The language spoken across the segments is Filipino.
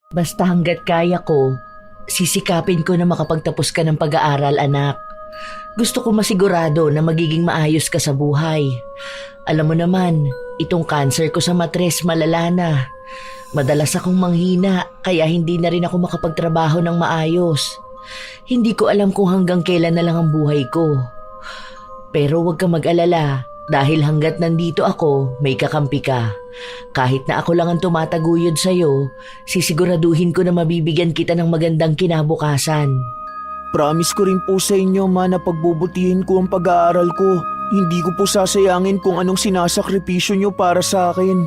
Basta hanggat kaya ko, sisikapin ko na makapagtapos ka ng pag-aaral, anak. Gusto ko masigurado na magiging maayos ka sa buhay. Alam mo naman, itong cancer ko sa matres malala na. Madalas akong manghina kaya hindi na rin ako makapagtrabaho ng maayos. Hindi ko alam kung hanggang kailan na lang ang buhay ko. Pero huwag ka mag-alala dahil hanggat nandito ako, may kakampi ka. Kahit na ako lang ang tumataguyod sa'yo, sisiguraduhin ko na mabibigyan kita ng magandang kinabukasan. Promise ko rin po sa inyo, Ma, na pagbubutihin ko ang pag-aaral ko. Hindi ko po sasayangin kung anong sinasakripisyo nyo para sa akin.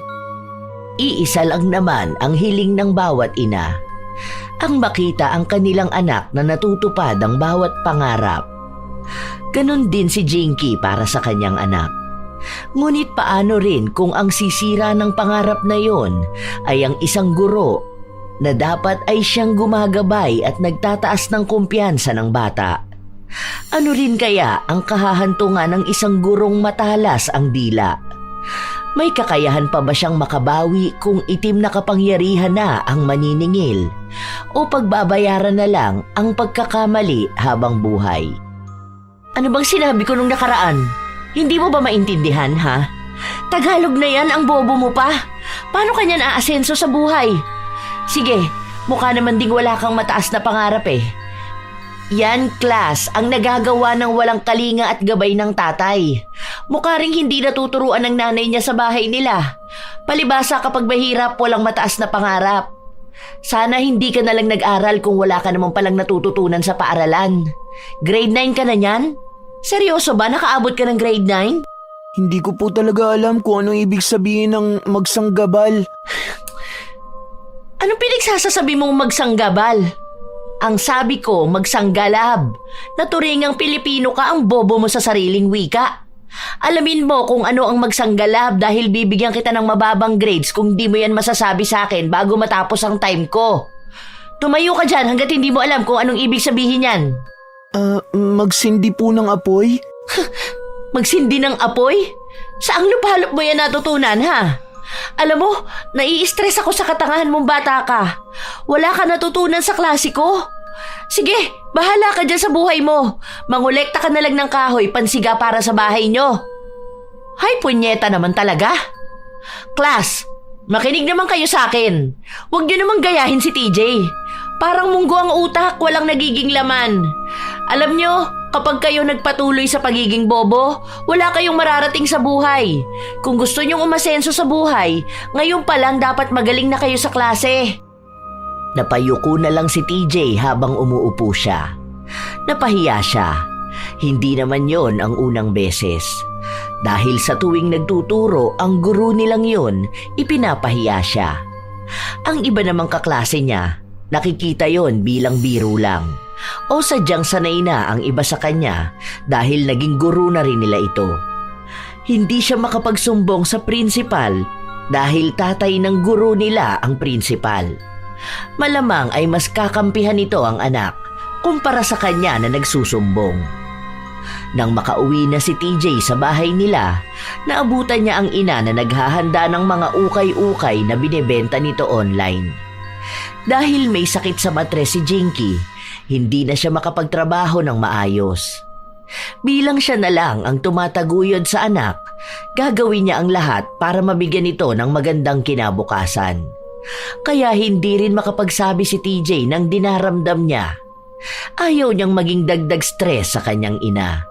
Iisa lang naman ang hiling ng bawat ina. Ang makita ang kanilang anak na natutupad ang bawat pangarap. Ganon din si Jinky para sa kanyang anak. Ngunit paano rin kung ang sisira ng pangarap na yon ay ang isang guro na dapat ay siyang gumagabay at nagtataas ng kumpiyansa ng bata? Ano rin kaya ang kahahantungan ng isang gurong matalas ang dila? May kakayahan pa ba siyang makabawi kung itim na kapangyarihan na ang maniningil o pagbabayaran na lang ang pagkakamali habang buhay? Ano bang sinabi ko nung nakaraan? Hindi mo ba maintindihan, ha? Tagalog na yan, ang bobo mo pa. Paano kanyan aasenso sa buhay? Sige, mukha naman ding wala kang mataas na pangarap eh. Yan, class, ang nagagawa ng walang kalinga at gabay ng tatay. Mukha ring hindi natuturuan ng nanay niya sa bahay nila. Palibasa kapag mahirap, walang mataas na pangarap. Sana hindi ka na lang nag-aral kung wala ka naman palang natututunan sa paaralan. Grade 9 ka na niyan? Seryoso ba? Nakaabot ka ng grade 9? Hindi ko po talaga alam kung anong ibig sabihin ng magsanggabal. Anong pinagsasasabi mong magsanggabal? Ang sabi ko, magsanggalab. Naturingang Pilipino ka, ang bobo mo sa sariling wika. Alamin mo kung ano ang magsanggalab dahil bibigyan kita ng mababang grades kung di mo yan masasabi sa akin bago matapos ang time ko. Tumayo ka dyan hanggat hindi mo alam kung anong ibig sabihin yan. Magsindi po ng apoy? Magsindi ng apoy? Saang lupalop mo yan natutunan, ha? Alam mo, nai-stress ako sa katangahan mong bata ka. Wala ka natutunan sa klase ko. Sige, bahala ka dyan sa buhay mo. Mangolekta ka na lang ng kahoy, pansiga para sa bahay nyo. Hay, punyeta naman talaga. Class, makinig naman kayo sa akin. Huwag nyo naman gayahin si TJ. Parang munggo ang utak, walang nagiging laman. Alam nyo, kapag kayo nagpatuloy sa pagiging bobo, wala kayong mararating sa buhay. Kung gusto nyong umasenso sa buhay, ngayon pa lang dapat magaling na kayo sa klase. Napayuko na lang si TJ habang umuupo siya. Napahiya siya. Hindi naman yon ang unang beses. Dahil sa tuwing nagtuturo ang guro nilang yon, ipinapahiya siya. Ang iba namang kaklase niya, nakikita yon bilang biro lang. O sadyang sanay na ang iba sa kanya dahil naging guro na rin nila ito. Hindi siya makapagsumbong sa principal dahil tatay ng guro nila ang principal. Malamang ay mas kakampihan nito ang anak kumpara sa kanya na nagsusumbong. Nang makauwi na si TJ sa bahay nila, naabutan niya ang ina na naghahanda ng mga ukay-ukay na binebenta nito online. Dahil may sakit sa matres si Jinky, hindi na siya makapagtrabaho ng maayos. Bilang siya na lang ang tumataguyod sa anak, gagawin niya ang lahat para mabigyan ito ng magandang kinabukasan. Kaya hindi rin makapagsabi si TJ ng dinaramdam niya. Ayaw niyang maging dagdag stress sa kanyang ina.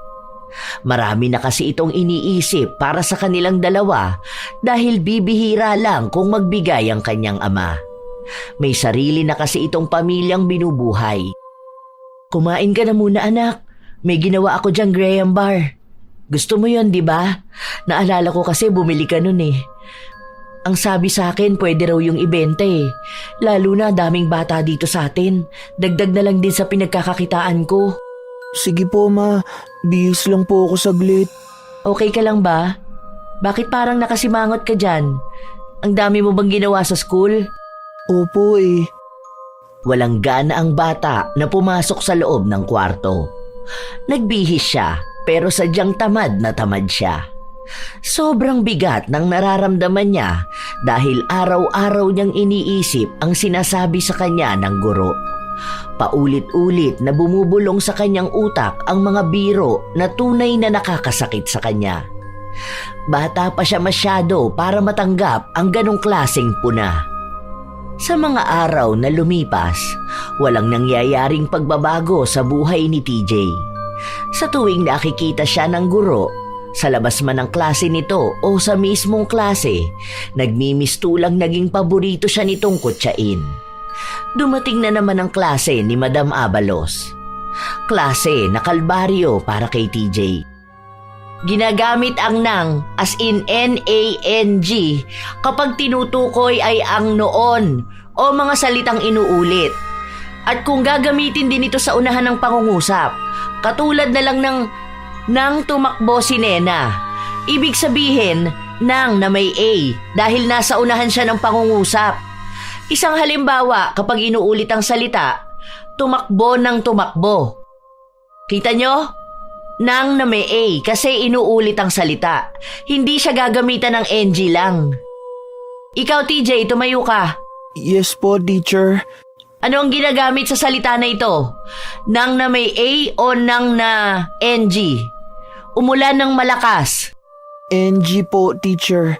Marami na kasi itong iniisip para sa kanilang dalawa dahil bibihira lang kung magbigay ang kanyang ama. May sarili na kasi itong pamilyang binubuhay. Kumain ka na muna, anak. May ginawa ako dyang Graham bar. Gusto mo yon, di ba? Naalala ko kasi bumili ka nun eh. Ang sabi sa akin, pwede raw yung ibenta eh. Lalo na daming bata dito sa atin. Dagdag na lang din sa pinagkakakitaan ko. Sige po, Ma. Bihis lang po ako saglit. Okay ka lang ba? Bakit parang nakasimangot ka dyan? Ang dami mo bang ginawa sa school? Opo eh. Walang gana ang bata na pumasok sa loob ng kwarto. Nagbihis siya pero sadyang tamad na tamad siya. Sobrang bigat ng nararamdaman niya dahil araw-araw niyang iniisip ang sinasabi sa kanya ng guro. Paulit-ulit na bumubulong sa kanyang utak ang mga biro na tunay na nakakasakit sa kanya. Bata pa siya masyado para matanggap ang ganong klaseng puna. Sa mga araw na lumipas, walang nangyayaring pagbabago sa buhay ni TJ. Sa tuwing nakikita siya ng guro, sa labas man ng klase nito o sa mismong klase, nagmimistulang naging paborito siya nitong kutsain. Dumating na naman ang klase ni Madam Abalos. Klase na kalbaryo para kay TJ. Ginagamit ang nang, as in N-A-N-G, kapag tinutukoy ay ang noon o mga salitang inuulit. At kung gagamitin din ito sa unahan ng pangungusap, katulad na lang ng nang tumakbo si Nena. Ibig sabihin, nang na may A dahil nasa unahan siya ng pangungusap. Isang halimbawa kapag inuulit ang salita, tumakbo ng tumakbo. Kita nyo? Nang na may A kasi inuulit ang salita. Hindi siya gagamitan ng NG lang. Ikaw TJ, tumayo ka. Yes po, teacher. Ano ang ginagamit sa salita na ito? Nang na may A o nang na NG? Umulan ng malakas. NG po, teacher.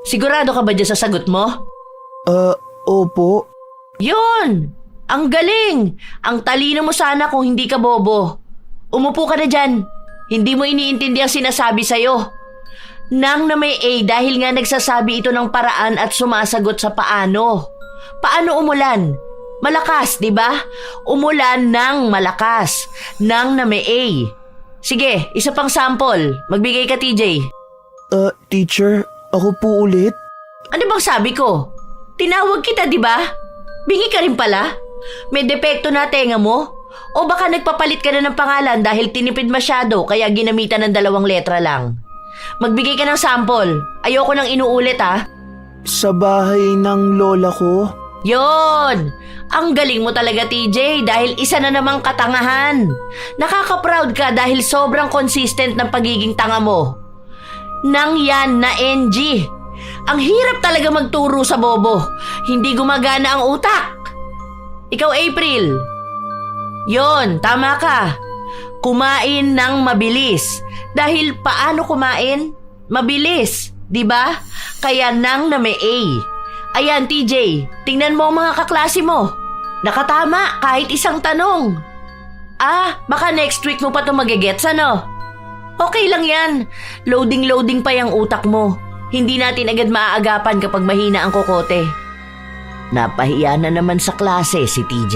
Sigurado ka ba dyan sa sagot mo? Opo. Yun! Ang galing! Ang talino mo sana kung hindi ka bobo. Umupo ka na dyan. Hindi mo iniintindi ang sinasabi sa'yo. Nang na may A dahil nga nagsasabi ito ng paraan at sumasagot sa paano. Paano umulan? Malakas, di ba? Umulan ng malakas. Nang na may A. Sige, isa pang sample. Magbigay ka, TJ. Teacher, ako po ulit? Ano bang sabi ko? Tinawag kita, di ba? Bingi ka rin pala? May depekto na tenga mo? O baka nagpapalit ka na ng pangalan dahil tinipid masyado kaya ginamitan ng 2 letra lang? Magbigay ka ng sample. Ayoko nang inuulit, ha? Sa bahay ng lola ko? Yon! Ang galing mo talaga, TJ, dahil isa na namang katangahan. Nakaka-proud ka dahil sobrang consistent ng pagiging tanga mo. Nang yan na NG. Ang hirap talaga magturo sa bobo. Hindi gumagana ang utak. Ikaw, April. Yon, tama ka. Kumain ng mabilis. Dahil paano kumain? Mabilis, di ba? Kaya nang na may A. Ayan, TJ, tingnan mo ang mga kaklase mo. Nakatama kahit isang tanong. Baka next week mo pa ito magigets, ano? Okay lang yan. Loading pa yung utak mo. Hindi natin agad maaagapan kapag mahina ang kokote. Napahiya na naman sa klase si TJ.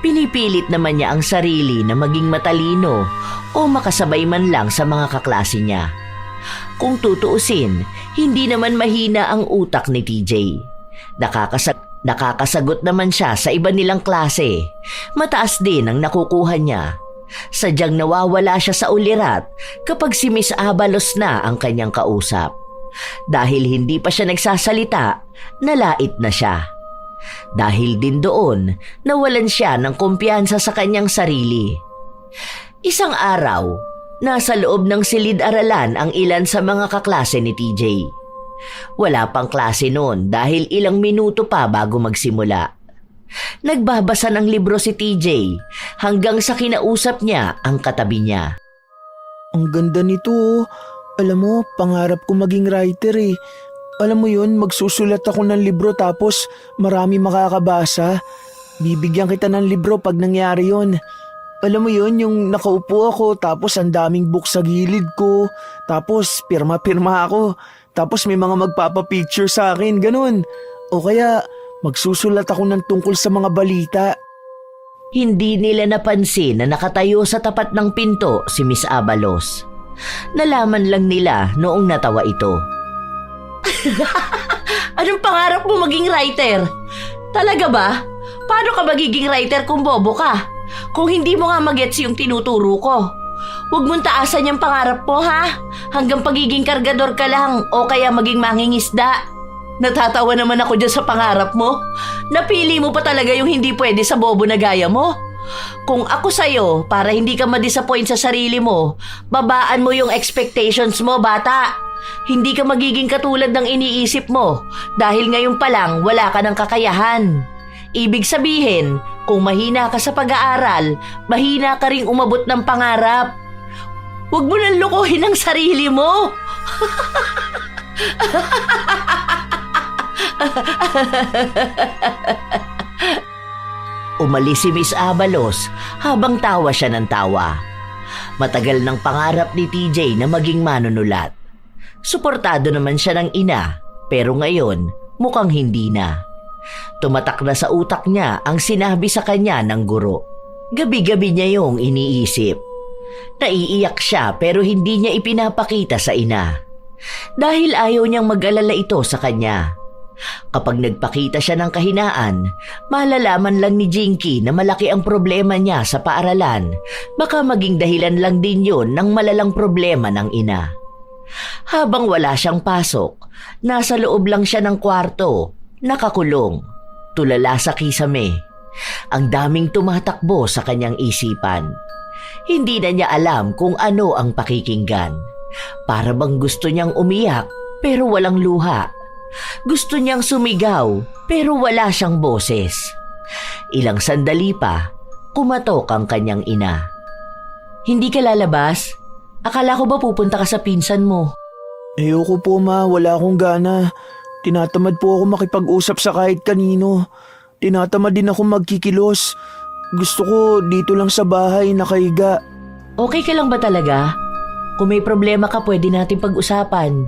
Pinipilit naman niya ang sarili na maging matalino o makasabay man lang sa mga kaklase niya. Kung tutuusin, hindi naman mahina ang utak ni TJ. Nakakasagot naman siya sa iba nilang klase. Mataas din ang nakukuha niya. Sadyang nawawala siya sa ulirat kapag si Miss Abalos na ang kanyang kausap. Dahil hindi pa siya nagsasalita, nalait na siya. Dahil din doon, nawalan siya ng kumpiyansa sa kanyang sarili. Isang araw, nasa loob ng silid-aralan ang ilan sa mga kaklase ni TJ. Wala pang klase noon dahil ilang minuto pa bago magsimula. Nagbabasa ng libro si TJ hanggang sa kinausap niya ang katabi niya. Ang ganda nito. Alam mo, pangarap ko maging writer eh. Alam mo yun, magsusulat ako ng libro tapos marami makakabasa. Bibigyan kita ng libro pag nangyari yun. Alam mo yun, yung nakaupo ako tapos ang daming book sa gilid ko. Tapos pirma-pirma ako. Tapos may mga magpapapicture sa akin, ganun. O kaya magsusulat ako ng tungkol sa mga balita. Hindi nila napansin na nakatayo sa tapat ng pinto si Miss Abalos. Nalaman lang nila noong natawa ito. Anong pangarap mo maging writer? Talaga ba? Paano ka magiging writer kung bobo ka? Kung hindi mo nga magets yung tinuturo ko. Huwag mong taasan yung pangarap mo, ha? Hanggang pagiging kargador ka lang o kaya maging mangingisda. Natatawa naman ako dyan sa pangarap mo. Napili mo pa talaga yung hindi pwede sa bobo na gaya mo. Kung ako sa'yo, para hindi ka ma-disappoint sa sarili mo, babaan mo yung expectations mo, bata. Hindi ka magiging katulad ng iniisip mo dahil ngayon pa lang wala ka ng kakayahan. Ibig sabihin, kung mahina ka sa pag-aaral, mahina ka ring umabot ng pangarap. Huwag mo nang lokohin ang sarili mo. Umalis si Miss Abalos habang tawa siya ng tawa. Matagal ng pangarap ni TJ na maging manunulat. Suportado naman siya ng ina, pero ngayon mukhang hindi na. Tumatak na sa utak niya ang sinabi sa kanya ng guro. Gabi-gabi niya yung iniisip. Naiiyak siya pero hindi niya ipinapakita sa ina. Dahil ayaw niyang mag-alala ito sa kanya. Kapag nagpakita siya ng kahinaan, malalaman lang ni Jinky na malaki ang problema niya sa paaralan. Baka maging dahilan lang din yun ng malalang problema ng ina. Habang wala siyang pasok, nasa loob lang siya ng kwarto, nakakulong, tulala sa kisame. Ang daming tumatakbo sa kanyang isipan. Hindi na niya alam kung ano ang pakikinggan. Para bang gusto niyang umiyak pero walang luha. Gusto niyang sumigaw pero wala siyang boses. Ilang sandali pa, kumatok ang kanyang ina. Hindi ka lalabas? Akala ko ba pupunta ka sa pinsan mo? Ayoko po ma, wala akong gana. Tinatamad po ako makipag-usap sa kahit kanino. Tinatamad din ako magkikilos. Gusto ko dito lang sa bahay nakahiga. Okay ka lang ba talaga? Kung may problema ka, pwede natin pag-usapan.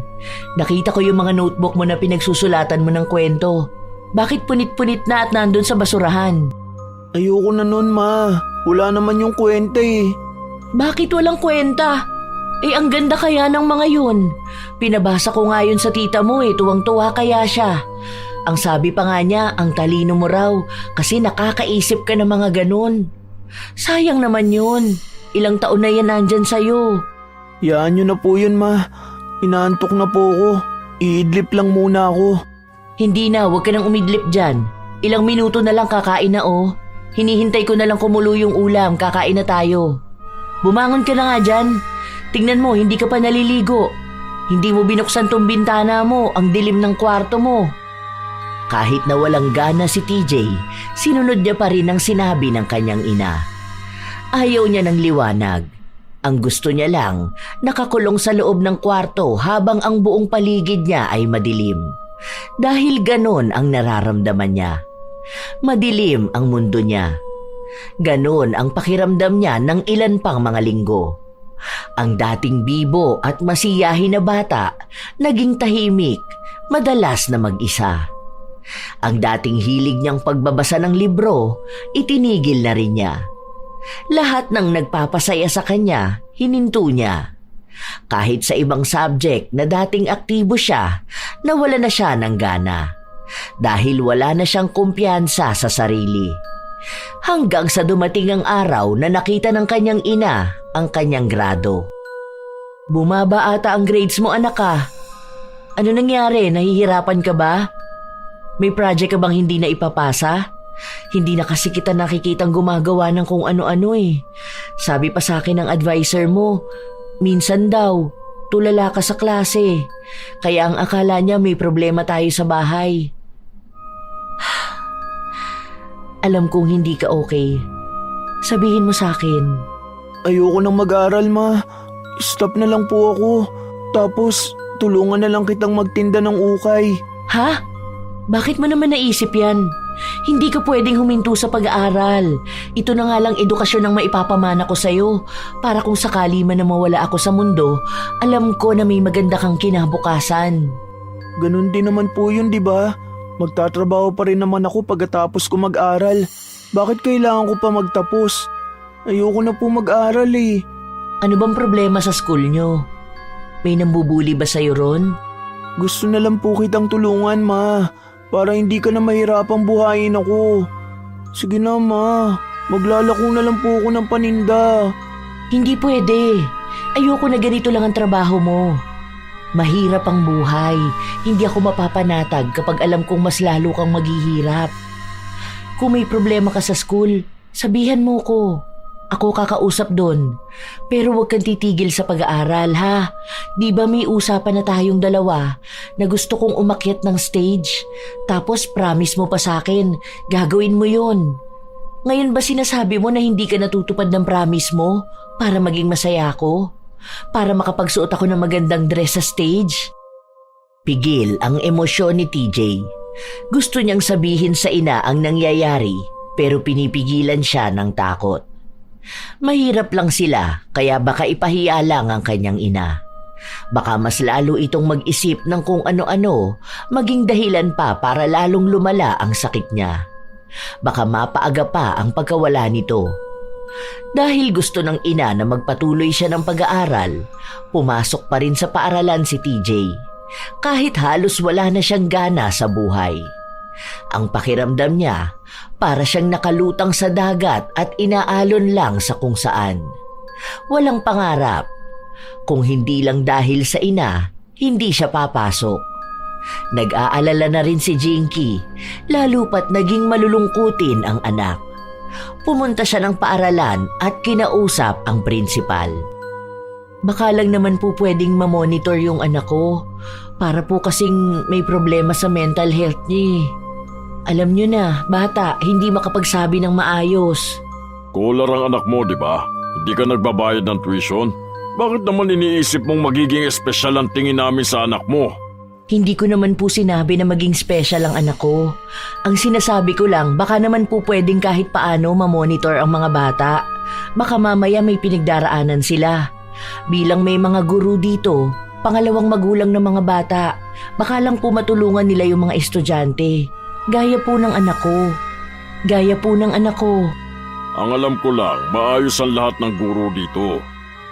Nakita ko yung mga notebook mo na pinagsusulatan mo ng kwento. Bakit punit-punit na at nandun sa basurahan? Ayoko na nun ma, wala naman yung kwenta eh. Bakit walang kwenta? Ang ganda kaya ng mga yun. Pinabasa ko nga yun sa tita mo tuwang-tuwa kaya siya. Ang sabi pa nga niya, ang talino mo raw kasi nakakaisip ka ng mga ganun. Sayang naman yun. Ilang taon na yan nandyan sa'yo. Yaan nyo na po yun ma, inaantok na po ako. Iidlip lang muna ako. Hindi na, huwag ka nang umidlip dyan. Ilang minuto na lang kakain na Hinihintay ko na lang kumulo yung ulam, kakain na tayo. Bumangon ka na nga dyan. Tingnan mo, hindi ka pa naliligo. Hindi mo binuksan tong bintana mo, ang dilim ng kwarto mo. Kahit na walang gana si TJ, sinunod niya pa rin ang sinabi ng kanyang ina. Ayaw niya ng liwanag. Ang gusto niya lang, nakakulong sa loob ng kwarto habang ang buong paligid niya ay madilim. Dahil ganon ang nararamdaman niya. Madilim ang mundo niya. Ganon ang pakiramdam niya ng ilan pang mga linggo. Ang dating bibo at masiyahin na bata, naging tahimik, madalas na mag-isa. Ang dating hilig niyang pagbabasa ng libro, itinigil na rin niya. Lahat ng nagpapasaya sa kanya, hininto niya. Kahit sa ibang subject na dating aktibo siya, nawala na siya ng gana. Dahil wala na siyang kumpiyansa sa sarili. Hanggang sa dumating ang araw na nakita ng kanyang ina ang kanyang grado. Bumaba ata ang grades mo, anak ka. Ano nangyari? Nahihirapan ka ba? May project ka bang hindi na ipapasa? Hindi na kasi kita nakikitang gumagawa ng kung ano-ano Sabi pa sa akin ng advisor mo, minsan daw, tulala ka sa klase. Kaya ang akala niya may problema tayo sa bahay. Alam kong hindi ka okay. Sabihin mo sa akin. Ayoko nang mag-aral ma, stop na lang po ako. Tapos tulungan na lang kitang magtinda ng ukay. Ha? Bakit mo naman naisip yan? Hindi ka pwedeng huminto sa pag-aaral. Ito na nga lang edukasyon ang maipapamana ko sa'yo. Para kung sakali man na mawala ako sa mundo, alam ko na may maganda kang kinabukasan. Ganun din naman po yun, di ba? Magtatrabaho pa rin naman ako pagkatapos ko mag-aral. Bakit kailangan ko pa magtapos? Ayoko na po mag-aral Ano bang problema sa school nyo? May nambubuli ba sa'yo ron? Gusto na lang po kitang tulungan, ma. Para hindi ka na mahirapang buhayin ako. Sige na, ma. Maglalako na lang po ako ng paninda. Hindi pwede. Ayoko na ganito lang ang trabaho mo. Mahirap ang buhay. Hindi ako mapapanatag kapag alam kong mas lalo kang maghihirap. Kung may problema ka sa school, Sabihan mo ko. Ako kakausap doon. Pero huwag kang titigil sa pag-aaral, ha? Di ba may usapan na tayong dalawa na gusto kong umakyat ng stage? Tapos promise mo pa sa akin, gagawin mo yun. Ngayon ba sinasabi mo na hindi ka natutupad ng promise mo para maging masaya ako? Para makapagsuot ako ng magandang dress sa stage? Pigil ang emosyon ni TJ. Gusto niyang sabihin sa ina ang nangyayari pero pinipigilan siya ng takot. Mahirap lang sila kaya baka ipahiya lang ang kanyang ina. Baka mas lalo itong mag-isip ng kung ano-ano, maging dahilan pa para lalong lumala ang sakit niya. Baka mapaaga pa ang pagkawala nito. Dahil gusto ng ina na magpatuloy siya ng pag-aaral, pumasok pa rin sa paaralan si TJ. Kahit halos wala na siyang gana sa buhay. Ang pakiramdam niya, para siyang nakalutang sa dagat at inaalon lang sa kung saan. Walang pangarap. Kung hindi lang dahil sa ina, hindi siya papasok. Nag-aalala na rin si Jinky, lalo pat naging malulungkutin ang anak. Pumunta siya ng paaralan at kinausap ang prinsipal. Baka lang naman po pwedeng mamonitor yung anak ko, para po kasing may problema sa mental health niya. Alam niyo na, bata, hindi makapagsabi ng maayos. Kular ang anak mo, di ba? Hindi ka nagbabayad ng tuition? Bakit naman iniisip mong magiging espesyal ang tingin namin sa anak mo? Hindi ko naman po sinabi na maging special ang anak ko. Ang sinasabi ko lang, baka naman po pwedeng kahit paano mamonitor ang mga bata. Baka mamaya may pinagdaraanan sila. Bilang may mga guru dito, pangalawang magulang ng mga bata, baka lang po matulungan nila yung mga estudyante. Gaya po ng anak ko. Gaya po ng anak ko. Ang alam ko lang, maayos ang lahat ng guro dito.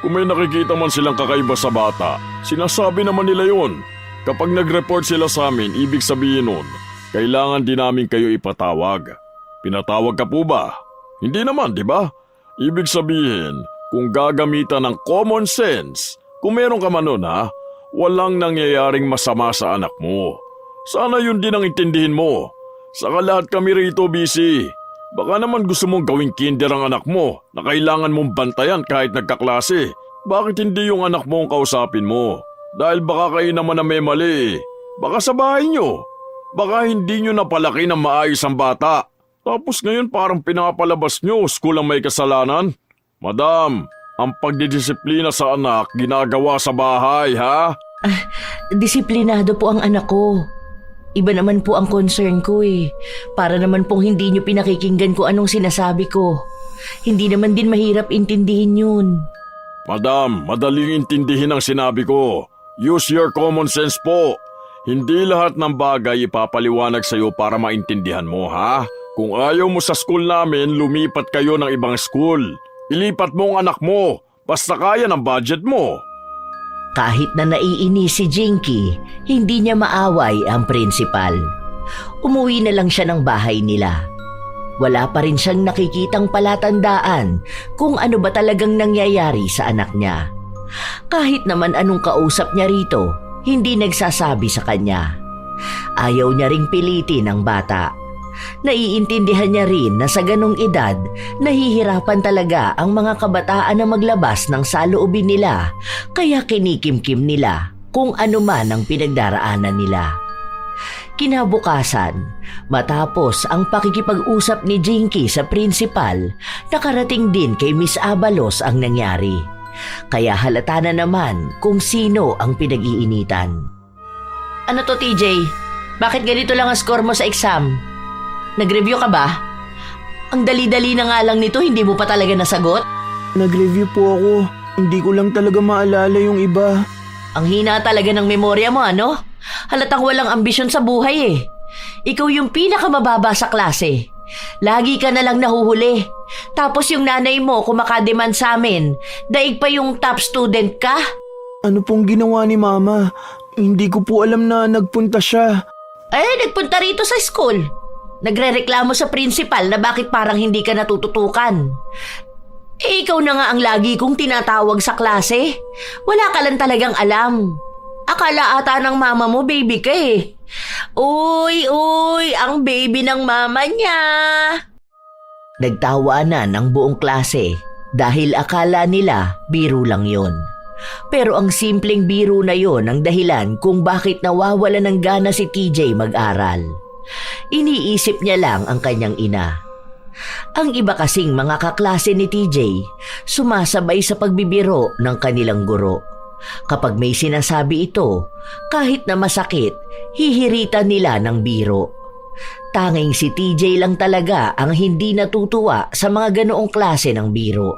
Kung may nakikita man silang kakaiba sa bata, sinasabi naman nila yon. Kapag nag-report sila sa amin, ibig sabihin nun, kailangan din namin kayo ipatawag. Pinatawag ka po ba? Hindi naman, di ba? Ibig sabihin, kung gagamitan ng common sense, kung meron ka man nun ha, walang nangyayaring masama sa anak mo. Sana yun din ang intindihin mo. Saka lahat kami rito busy. Baka naman gusto mong gawing kinder ang anak mo na kailangan mong bantayan kahit nagkaklase. Bakit hindi yung anak mo ang kausapin mo? Dahil baka kayo naman na may mali. Baka sa bahay nyo. Baka hindi nyo napalaki ng maayos ang bata. Tapos ngayon parang pinapalabas nyo, school ang may kasalanan. Madam, ang pagdidisiplina sa anak ginagawa sa bahay, ha? Disiplinado po ang anak ko. Iba naman po ang concern ko eh. Para naman pong hindi nyo pinakikinggan ko anong sinasabi ko. Hindi naman din mahirap intindihin yun. Madam, madaling intindihin ang sinabi ko. Use your common sense po. Hindi lahat ng bagay ipapaliwanag sa'yo para maintindihan mo, ha? Kung ayaw mo sa school namin, lumipat kayo ng ibang school. Ilipat mo ang anak mo. Basta kaya ng budget mo. Kahit na naiinis si Jinky, hindi niya maaway ang prinsipal. Umuwi na lang siya ng bahay nila. Wala pa rin siyang nakikitang palatandaan kung ano ba talagang nangyayari sa anak niya. Kahit naman anong kausap niya rito, hindi nagsasabi sa kanya. Ayaw niya ring pilitin ang bata. Naiintindihan niya rin na sa ganong edad, nahihirapan talaga ang mga kabataan na maglabas ng saloobin nila, kaya kinikimkim nila kung ano man ang pinagdaraanan nila. Kinabukasan, matapos ang pakikipag-usap ni Jinky sa prinsipal, nakarating din kay Miss Abalos ang nangyari. Kaya halata na naman kung sino ang pinag-iinitan. Ano to, TJ? Bakit ganito lang ang score mo sa exam? Nag-review ka ba? Ang dali-dali na nga lang nito, hindi mo pa talaga nasagot? Nag-review po ako. Hindi ko lang talaga maalala yung iba. Ang hina talaga ng memorya mo, ano? Halatang walang ambisyon sa buhay eh. Ikaw yung pinakamababa sa klase. Lagi ka na lang nahuhuli. Tapos yung nanay mo kumakademand sa amin, daig pa yung top student ka? Ano pong ginawa ni Mama? Hindi ko po alam na nagpunta siya. Nagpunta rito sa school. Nagrereklamo sa principal na bakit parang hindi ka natututukan. Ikaw na nga ang lagi kong tinatawag sa klase. Wala ka lang talagang alam. Akala ata ng mama mo baby ka eh. Uy, ang baby ng mama niya. Nagtawanan ang buong klase dahil akala nila biro lang yon. Pero ang simpleng biro na yon ang dahilan kung bakit nawawala ng gana si TJ mag-aral. Iniisip niya lang ang kanyang ina. Ang iba kasing mga kaklase ni TJ, sumasabay sa pagbibiro ng kanilang guro. Kapag may sinasabi ito, kahit na masakit, hihiritan nila ng biro. Tanging si TJ lang talaga ang hindi natutuwa sa mga ganoong klase ng biro.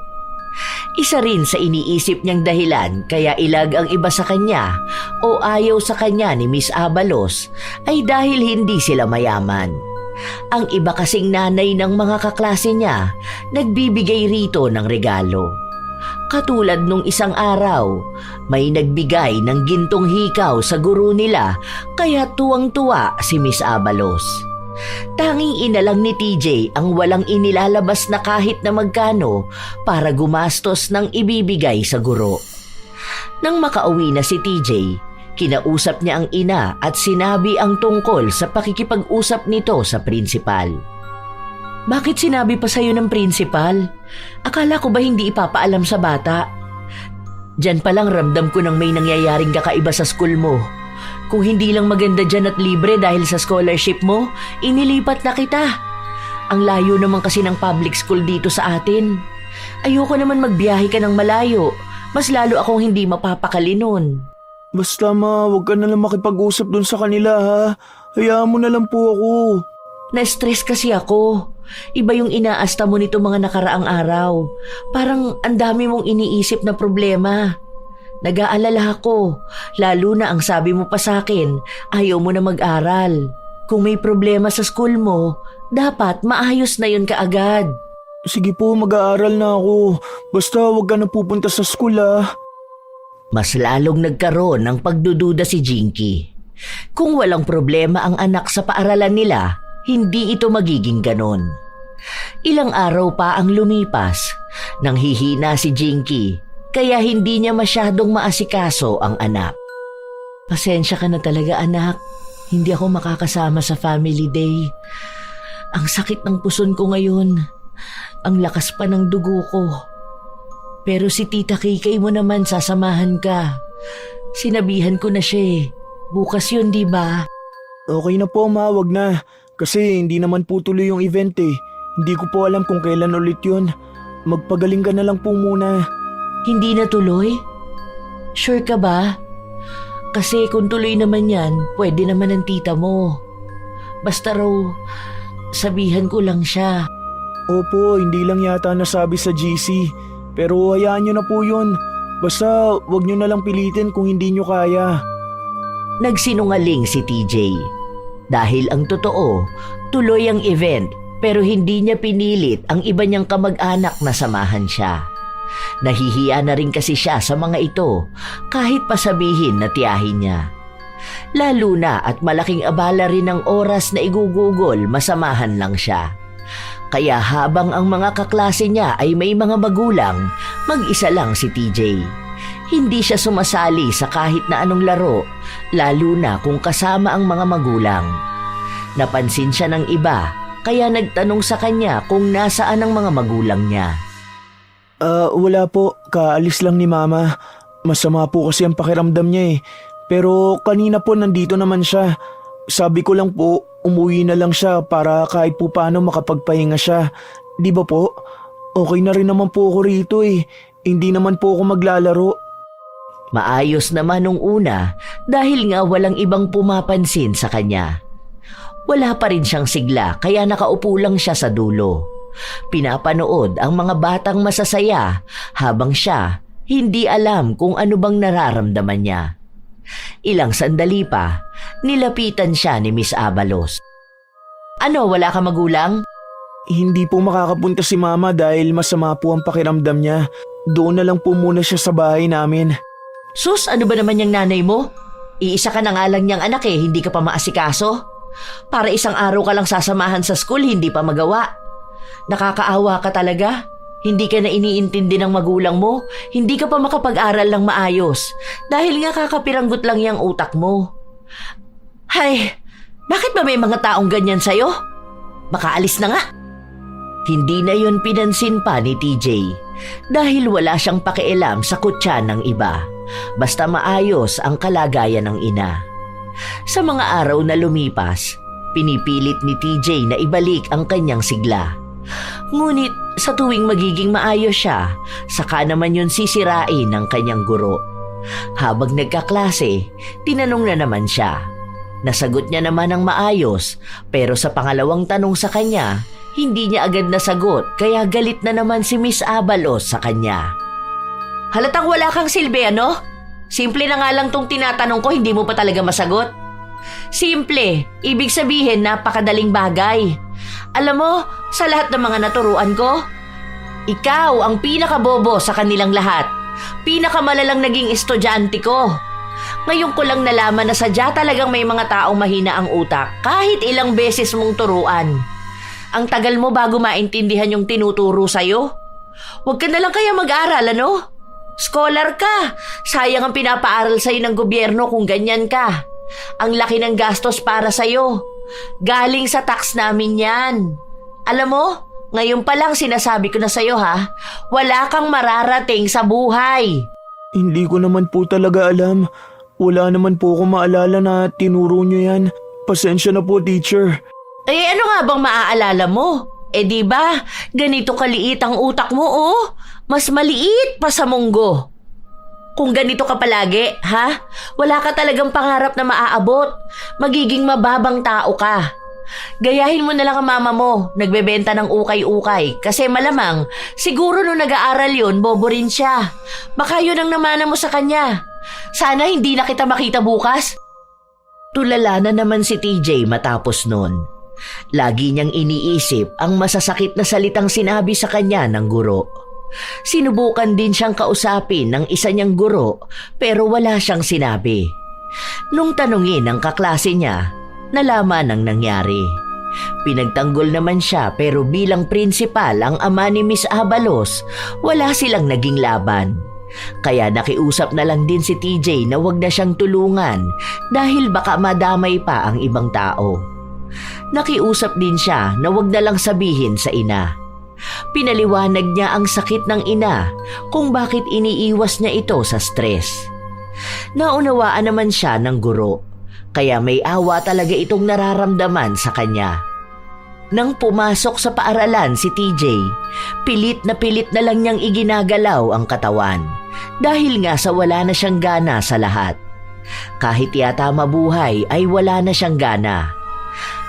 Isa rin sa iniisip niyang dahilan kaya ilag ang iba sa kanya o ayaw sa kanya ni Miss Abalos ay dahil hindi sila mayaman. Ang iba kasing nanay ng mga kaklase niya nagbibigay rito ng regalo. Katulad nung isang araw, may nagbigay ng gintong hikaw sa guro nila kaya tuwang-tuwa si Miss Abalos. Tanging ina lang ni TJ ang walang inilalabas na kahit na magkano para gumastos ng ibibigay sa guro. Nang makauwi na si TJ, kinausap niya ang ina at sinabi ang tungkol sa pakikipag-usap nito sa prinsipal. Bakit sinabi pa sa'yo ng prinsipal? Akala ko ba hindi ipapaalam sa bata? Diyan pa lang ramdam ko nang may nangyayaring kakaiba sa school mo. Kung hindi lang maganda dyan at libre dahil sa scholarship mo, inilipat na kita. Ang layo naman kasi ng public school dito sa atin. Ayoko naman magbiyahe ka ng malayo. Mas lalo akong hindi mapapakali nun. Basta ma, huwag ka na lang makipag-usap dun sa kanila ha. Hayaan mo na lang po ako. Na-stress kasi ako. Iba yung inaasta mo nito mga nakaraang araw. Parang ang dami mong iniisip na problema. Nag-aalala ako, lalo na ang sabi mo pa sa akin, ayaw mo na mag-aral. Kung may problema sa school mo, dapat maayos na yun kaagad. Sige po, mag-aaral na ako. Basta huwag ka na pupunta sa school ha. Mas lalong nagkaroon ng pagdududa si Jinky. Kung walang problema ang anak sa paaralan nila, hindi ito magiging ganon. Ilang araw pa ang lumipas, nang hihina si Jinky, kaya hindi niya masyadong maasikaso ang anak. Pasensya ka na talaga anak, hindi ako makakasama sa family day. Ang sakit ng puson ko ngayon, ang lakas pa ng dugo ko. Pero si Tita Kikay mo naman sasamahan ka. Sinabihan ko na siya bukas yun di ba? Okay na po ma, wag na. Kasi hindi naman po tuloy yung event eh. Hindi ko po alam kung kailan ulit yun. Magpagaling ka na lang po muna. Hindi na tuloy? Sure ka ba? Kasi kung tuloy naman yan, pwede naman ng tita mo. Basta raw, sabihan ko lang siya. Opo, hindi lang yata nasabi sa GC. Pero hayaan nyo na po yun. Basta wag nyo na lang pilitin kung hindi nyo kaya. Nagsinungaling si TJ. Dahil ang totoo, tuloy ang event pero hindi niya pinilit ang iba niyang kamag-anak na samahan siya. Nahihiya na rin kasi siya sa mga ito kahit pasabihin na tiyahin niya. Lalo na at malaking abala rin ang oras na igugugol masamahan lang siya. Kaya habang ang mga kaklase niya ay may mga magulang, mag-isa lang si TJ. Hindi siya sumasali sa kahit na anong laro, lalo na kung kasama ang mga magulang. Napansin siya ng iba, kaya nagtanong sa kanya kung nasaan ang mga magulang niya. Wala po. Kaalis lang ni Mama. Masama po kasi ang pakiramdam niya eh. Pero kanina po nandito naman siya. Sabi ko lang po, umuwi na lang siya para kahit po paano makapagpahinga siya. Di ba po? Okay na rin naman po ako rito eh. Hindi naman po ako maglalaro. Maayos naman nung una dahil nga walang ibang pumapansin sa kanya. Wala pa rin siyang sigla kaya nakaupo lang siya sa dulo. Pinapanood ang mga batang masasaya habang siya hindi alam kung ano bang nararamdaman niya. Ilang sandali pa, nilapitan siya ni Miss Abalos. Ano, wala ka magulang? Hindi po makakapunta si Mama dahil masama po ang pakiramdam niya. Doon na lang po muna siya sa bahay namin. Sus, ano ba naman yung nanay mo? Iisa ka na nga lang niyang anak eh, hindi ka pa maasikaso? Para isang araw ka lang sasamahan sa school, hindi pa magawa. Nakakaawa ka talaga. Hindi ka na iniintindi ng magulang mo. Hindi ka pa makapag-aral ng maayos. Dahil nga kakapiranggot lang yung utak mo. Hay, bakit ba may mga taong ganyan sa'yo? Makaalis na nga. Hindi na yon pinansin pa ni TJ dahil wala siyang pakialam sa kutya ng iba, basta maayos ang kalagayan ng ina. Sa mga araw na lumipas, pinipilit ni TJ na ibalik ang kanyang sigla. Ngunit sa tuwing magiging maayos siya, saka naman yun sisirain ng kanyang guro. Habang nagkaklase, tinanong na naman siya. Nasagot niya naman ng maayos, pero sa pangalawang tanong sa kanya, hindi niya agad nasagot kaya galit na naman si Miss Abalos sa kanya. Halatang wala kang silbi, ano? Simple na nga lang tong tinatanong ko, hindi mo pa talaga masagot? Simple, ibig sabihin napakadaling bagay. Alam mo, sa lahat ng mga naturuan ko, ikaw ang pinakabobo sa kanilang lahat. Pinakamalalang naging estudyante ko. Ngayon ko lang nalaman na sadya talagang may mga taong mahina ang utak kahit ilang beses mong turuan. Ang tagal mo bago maintindihan yung tinuturo sa'yo. Huwag ka na lang kaya mag-aral, ano? Scholar ka. Sayang ang pinapaaral sa'yo ng gobyerno kung ganyan ka. Ang laki ng gastos para sa'yo. Galing sa tax namin yan. Alam mo, ngayon pa lang sinasabi ko na sa'yo ha, wala kang mararating sa buhay. Hindi ko naman po talaga alam. Wala naman po ako maalala na tinuro niyo yan. Pasensya na po, teacher. Eh ano nga bang maaalala mo? Eh di ba, ganito kaliit ang utak mo oh. Mas maliit pa sa munggo. Kung ganito ka palagi, ha? Wala ka talagang pangarap na maaabot. Magiging mababang tao ka. Gayahin mo na lang ang mama mo, nagbebenta ng ukay-ukay. Kasi malamang, siguro nung nag-aaral yun, bobo rin siya. Baka yun ang namana mo sa kanya. Sana hindi na kita makita bukas. Tulala na naman si TJ matapos nun. Lagi niyang iniisip ang masasakit na salitang sinabi sa kanya ng guro. Sinubukan din siyang kausapin ng isa niyang guro pero wala siyang sinabi. Nung tanungin ng kaklase niya, nalaman ang nangyari. Pinagtanggol naman siya pero bilang prinsipal ang ama ni Miss Abalos, wala silang naging laban. Kaya nakiusap na lang din si TJ na wag na siyang tulungan dahil baka madamay pa ang ibang tao. Nakiusap din siya na wag na lang sabihin sa ina. Pinaliwanag niya ang sakit ng ina kung bakit iniiwas niya ito sa stress. Naunawaan naman siya ng guro, kaya may awa talaga itong nararamdaman sa kanya. Nang pumasok sa paaralan si TJ, pilit na lang niyang iginagalaw ang katawan dahil nga sa wala na siyang gana sa lahat. Kahit yata mabuhay ay wala na siyang gana.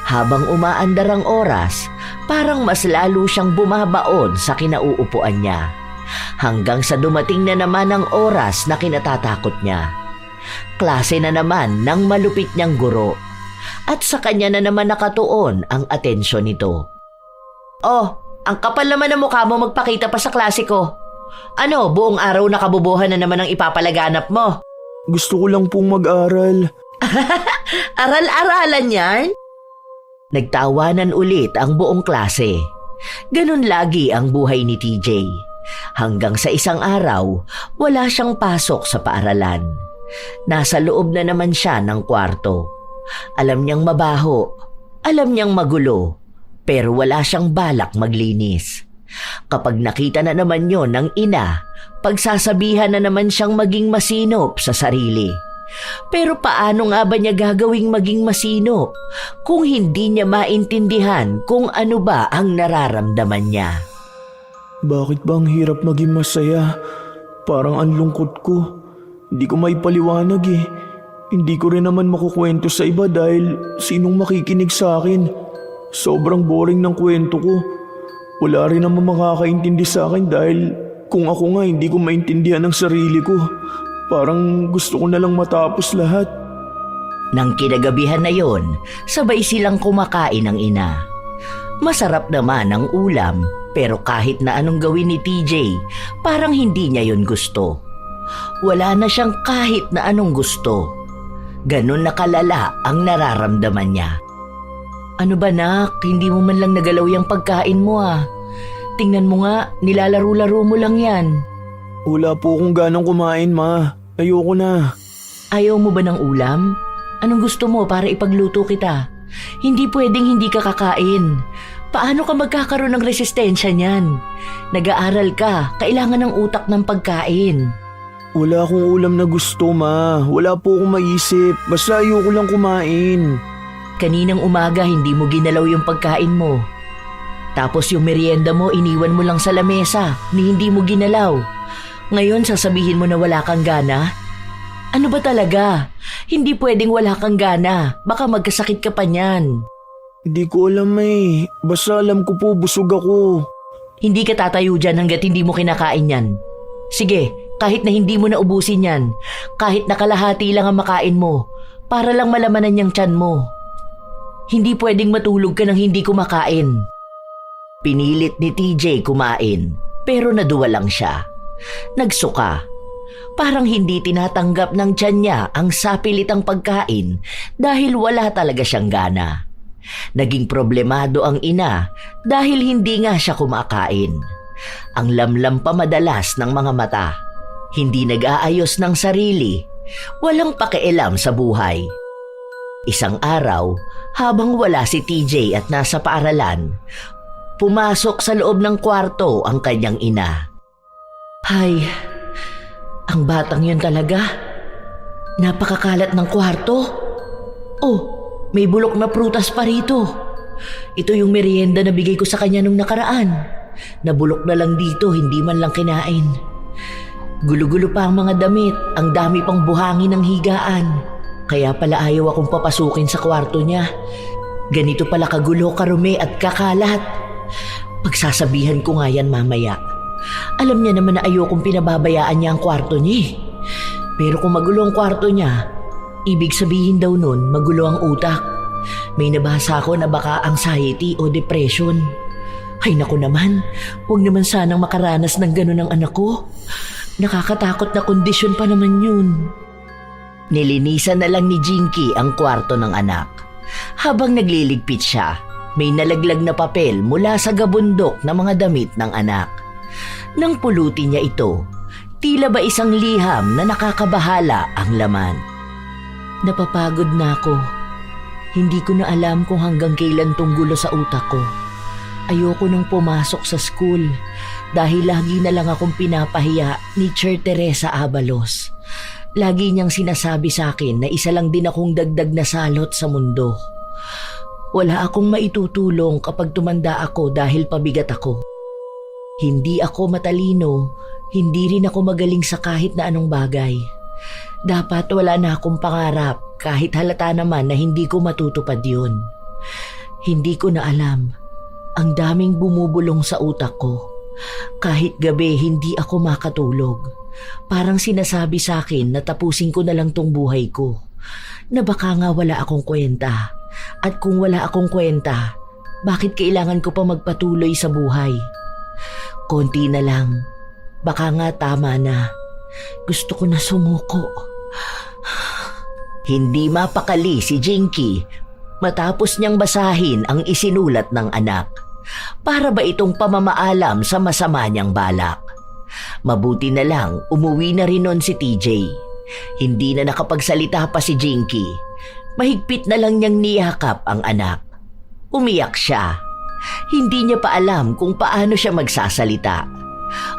Habang umaandar ang oras, parang mas lalo siyang bumabaon sa kinauupuan niya. Hanggang sa dumating na naman ang oras na kinatatakot niya. Klase na naman ng malupit niyang guro. At sa kanya na naman nakatuon ang atensyon nito. Oh, ang kapal naman ng mukha mo magpakita pa sa klase ko. Ano, buong araw nakabubuhan na naman ang ipapalaganap mo? Gusto ko lang pong mag-aral. Aral-aralan yan? Nagtawanan ulit ang buong klase. Ganun lagi ang buhay ni TJ. Hanggang sa isang araw, wala siyang pasok sa paaralan. Nasa loob na naman siya ng kwarto. Alam niyang mabaho, alam niyang magulo, pero wala siyang balak maglinis. Kapag nakita na naman yon ng ina, pagsasabihan na naman siyang maging masinop sa sarili. Pero paano nga ba niya gagawing maging masinop kung hindi niya maintindihan kung ano ba ang nararamdaman niya? Bakit ba ang hirap maging masaya? Parang ang lungkot ko. Hindi ko maipaliwanag eh. Hindi ko rin naman makukwento sa iba dahil sinong makikinig sa akin. Sobrang boring ng kwento ko. Wala rin naman makakaintindi sa akin dahil kung ako nga hindi ko maintindihan ang sarili ko. Parang gusto ko na lang matapos lahat. Nang kinagabihan na yon, sabay silang kumakain ng ina. Masarap naman ang ulam, pero kahit na anong gawin ni TJ, parang hindi niya yon gusto. Wala na siyang kahit na anong gusto. Ganon na kalala ang nararamdaman niya. Ano ba nak, hindi mo man lang nagalaw yung pagkain mo ah. Tingnan mo nga, nilalaro-laro mo lang yan. Wala po akong ganang kumain, ma. Ayoko na. Ayaw mo ba ng ulam? Anong gusto mo para ipagluto kita? Hindi pwedeng hindi ka kakain. Paano ka magkakaroon ng resistensya niyan? Nag-aaral ka, kailangan ng utak ng pagkain. Wala akong ulam na gusto, Ma. Wala po akong maisip. Basta ayoko lang kumain. Kaninang umaga hindi mo ginalaw yung pagkain mo. Tapos yung merienda mo iniwan mo lang sa lamesa ni hindi mo ginalaw. Ngayon sasabihin mo na wala kang gana? Ano ba talaga? Hindi pwedeng wala kang gana. Baka magkasakit ka pa niyan. Hindi ko alam eh. Basta alam ko po busog ako. Hindi ka tatayo dyan hanggat hindi mo kinakain yan. Sige, kahit na hindi mo na ubusin yan, kahit na kalahati lang ang makain mo, para lang malamanan yung tiyan mo. Hindi pwedeng matulog ka nang hindi kumakain. Pinilit ni TJ kumain, pero naduwa lang siya. Nagsuka. Parang hindi tinatanggap ng tiyan niya ang sapilitang pagkain dahil wala talaga siyang gana. Naging problemado ang ina dahil hindi nga siya kumakain. Ang lamlam pa madalas ng mga mata. Hindi nag-aayos ng sarili. Walang pakialam sa buhay. Isang araw, habang wala si TJ at nasa paaralan, pumasok sa loob ng kwarto ang kanyang ina. Hay, ang batang yun talaga. Napakakalat ng kwarto. Oh, may bulok na prutas pa rito. Ito yung merienda na bigay ko sa kanya nung nakaraan. Nabulok na lang dito, hindi man lang kinain. Gulo-gulo pa ang mga damit, ang dami pang buhangin ng higaan. Kaya pala ayaw akong papasukin sa kwarto niya. Ganito pala kagulo, karumi at kakalat. Pagsasabihan ko nga yan mamaya. Alam niya naman na ayokong pinababayaan niya ang kwarto niya. Pero kung magulo ang kwarto niya, ibig sabihin daw nun magulo ang utak. May nabasa ko na baka anxiety o depression. Ay naku naman, huwag naman sanang makaranas ng ganun ang anak ko. Nakakatakot na kondisyon pa naman yun. Nilinisan na lang ni Jinky ang kwarto ng anak. Habang nagliligpit siya, may nalaglag na papel mula sa gabundok na mga damit ng anak. Nang pulutin niya ito, tila ba isang liham na nakakabahala ang laman. Napapagod na ako. Hindi ko na alam kung hanggang kailan tong gulo sa utak ko. Ayoko nang pumasok sa school dahil lagi na lang akong pinapahiya ni Cher Teresa Abalos. Lagi niyang sinasabi sa akin na isa lang din akong dagdag na salot sa mundo. Wala akong maitutulong kapag tumanda ako dahil pabigat ako. Hindi ako matalino, hindi rin ako magaling sa kahit na anong bagay. Dapat wala na akong pangarap kahit halata naman na hindi ko matutupad yun. Hindi ko na alam. Ang daming bumubulong sa utak ko. Kahit gabi hindi ako makatulog. Parang sinasabi sa akin na tapusin ko na lang tong buhay ko. Na baka nga wala akong kwenta. At kung wala akong kwenta, bakit kailangan ko pa magpatuloy sa buhay? Konti na lang. Baka nga tama na. Gusto ko na sumuko. Hindi mapakali si Jinky matapos niyang basahin ang isinulat ng anak. Para ba itong pamamaalam sa masama niyang balak? Mabuti na lang umuwi na rin nun si TJ. Hindi na nakapagsalita pa si Jinky. Mahigpit na lang niyang niyakap ang anak. Umiyak siya. Hindi niya pa alam kung paano siya magsasalita.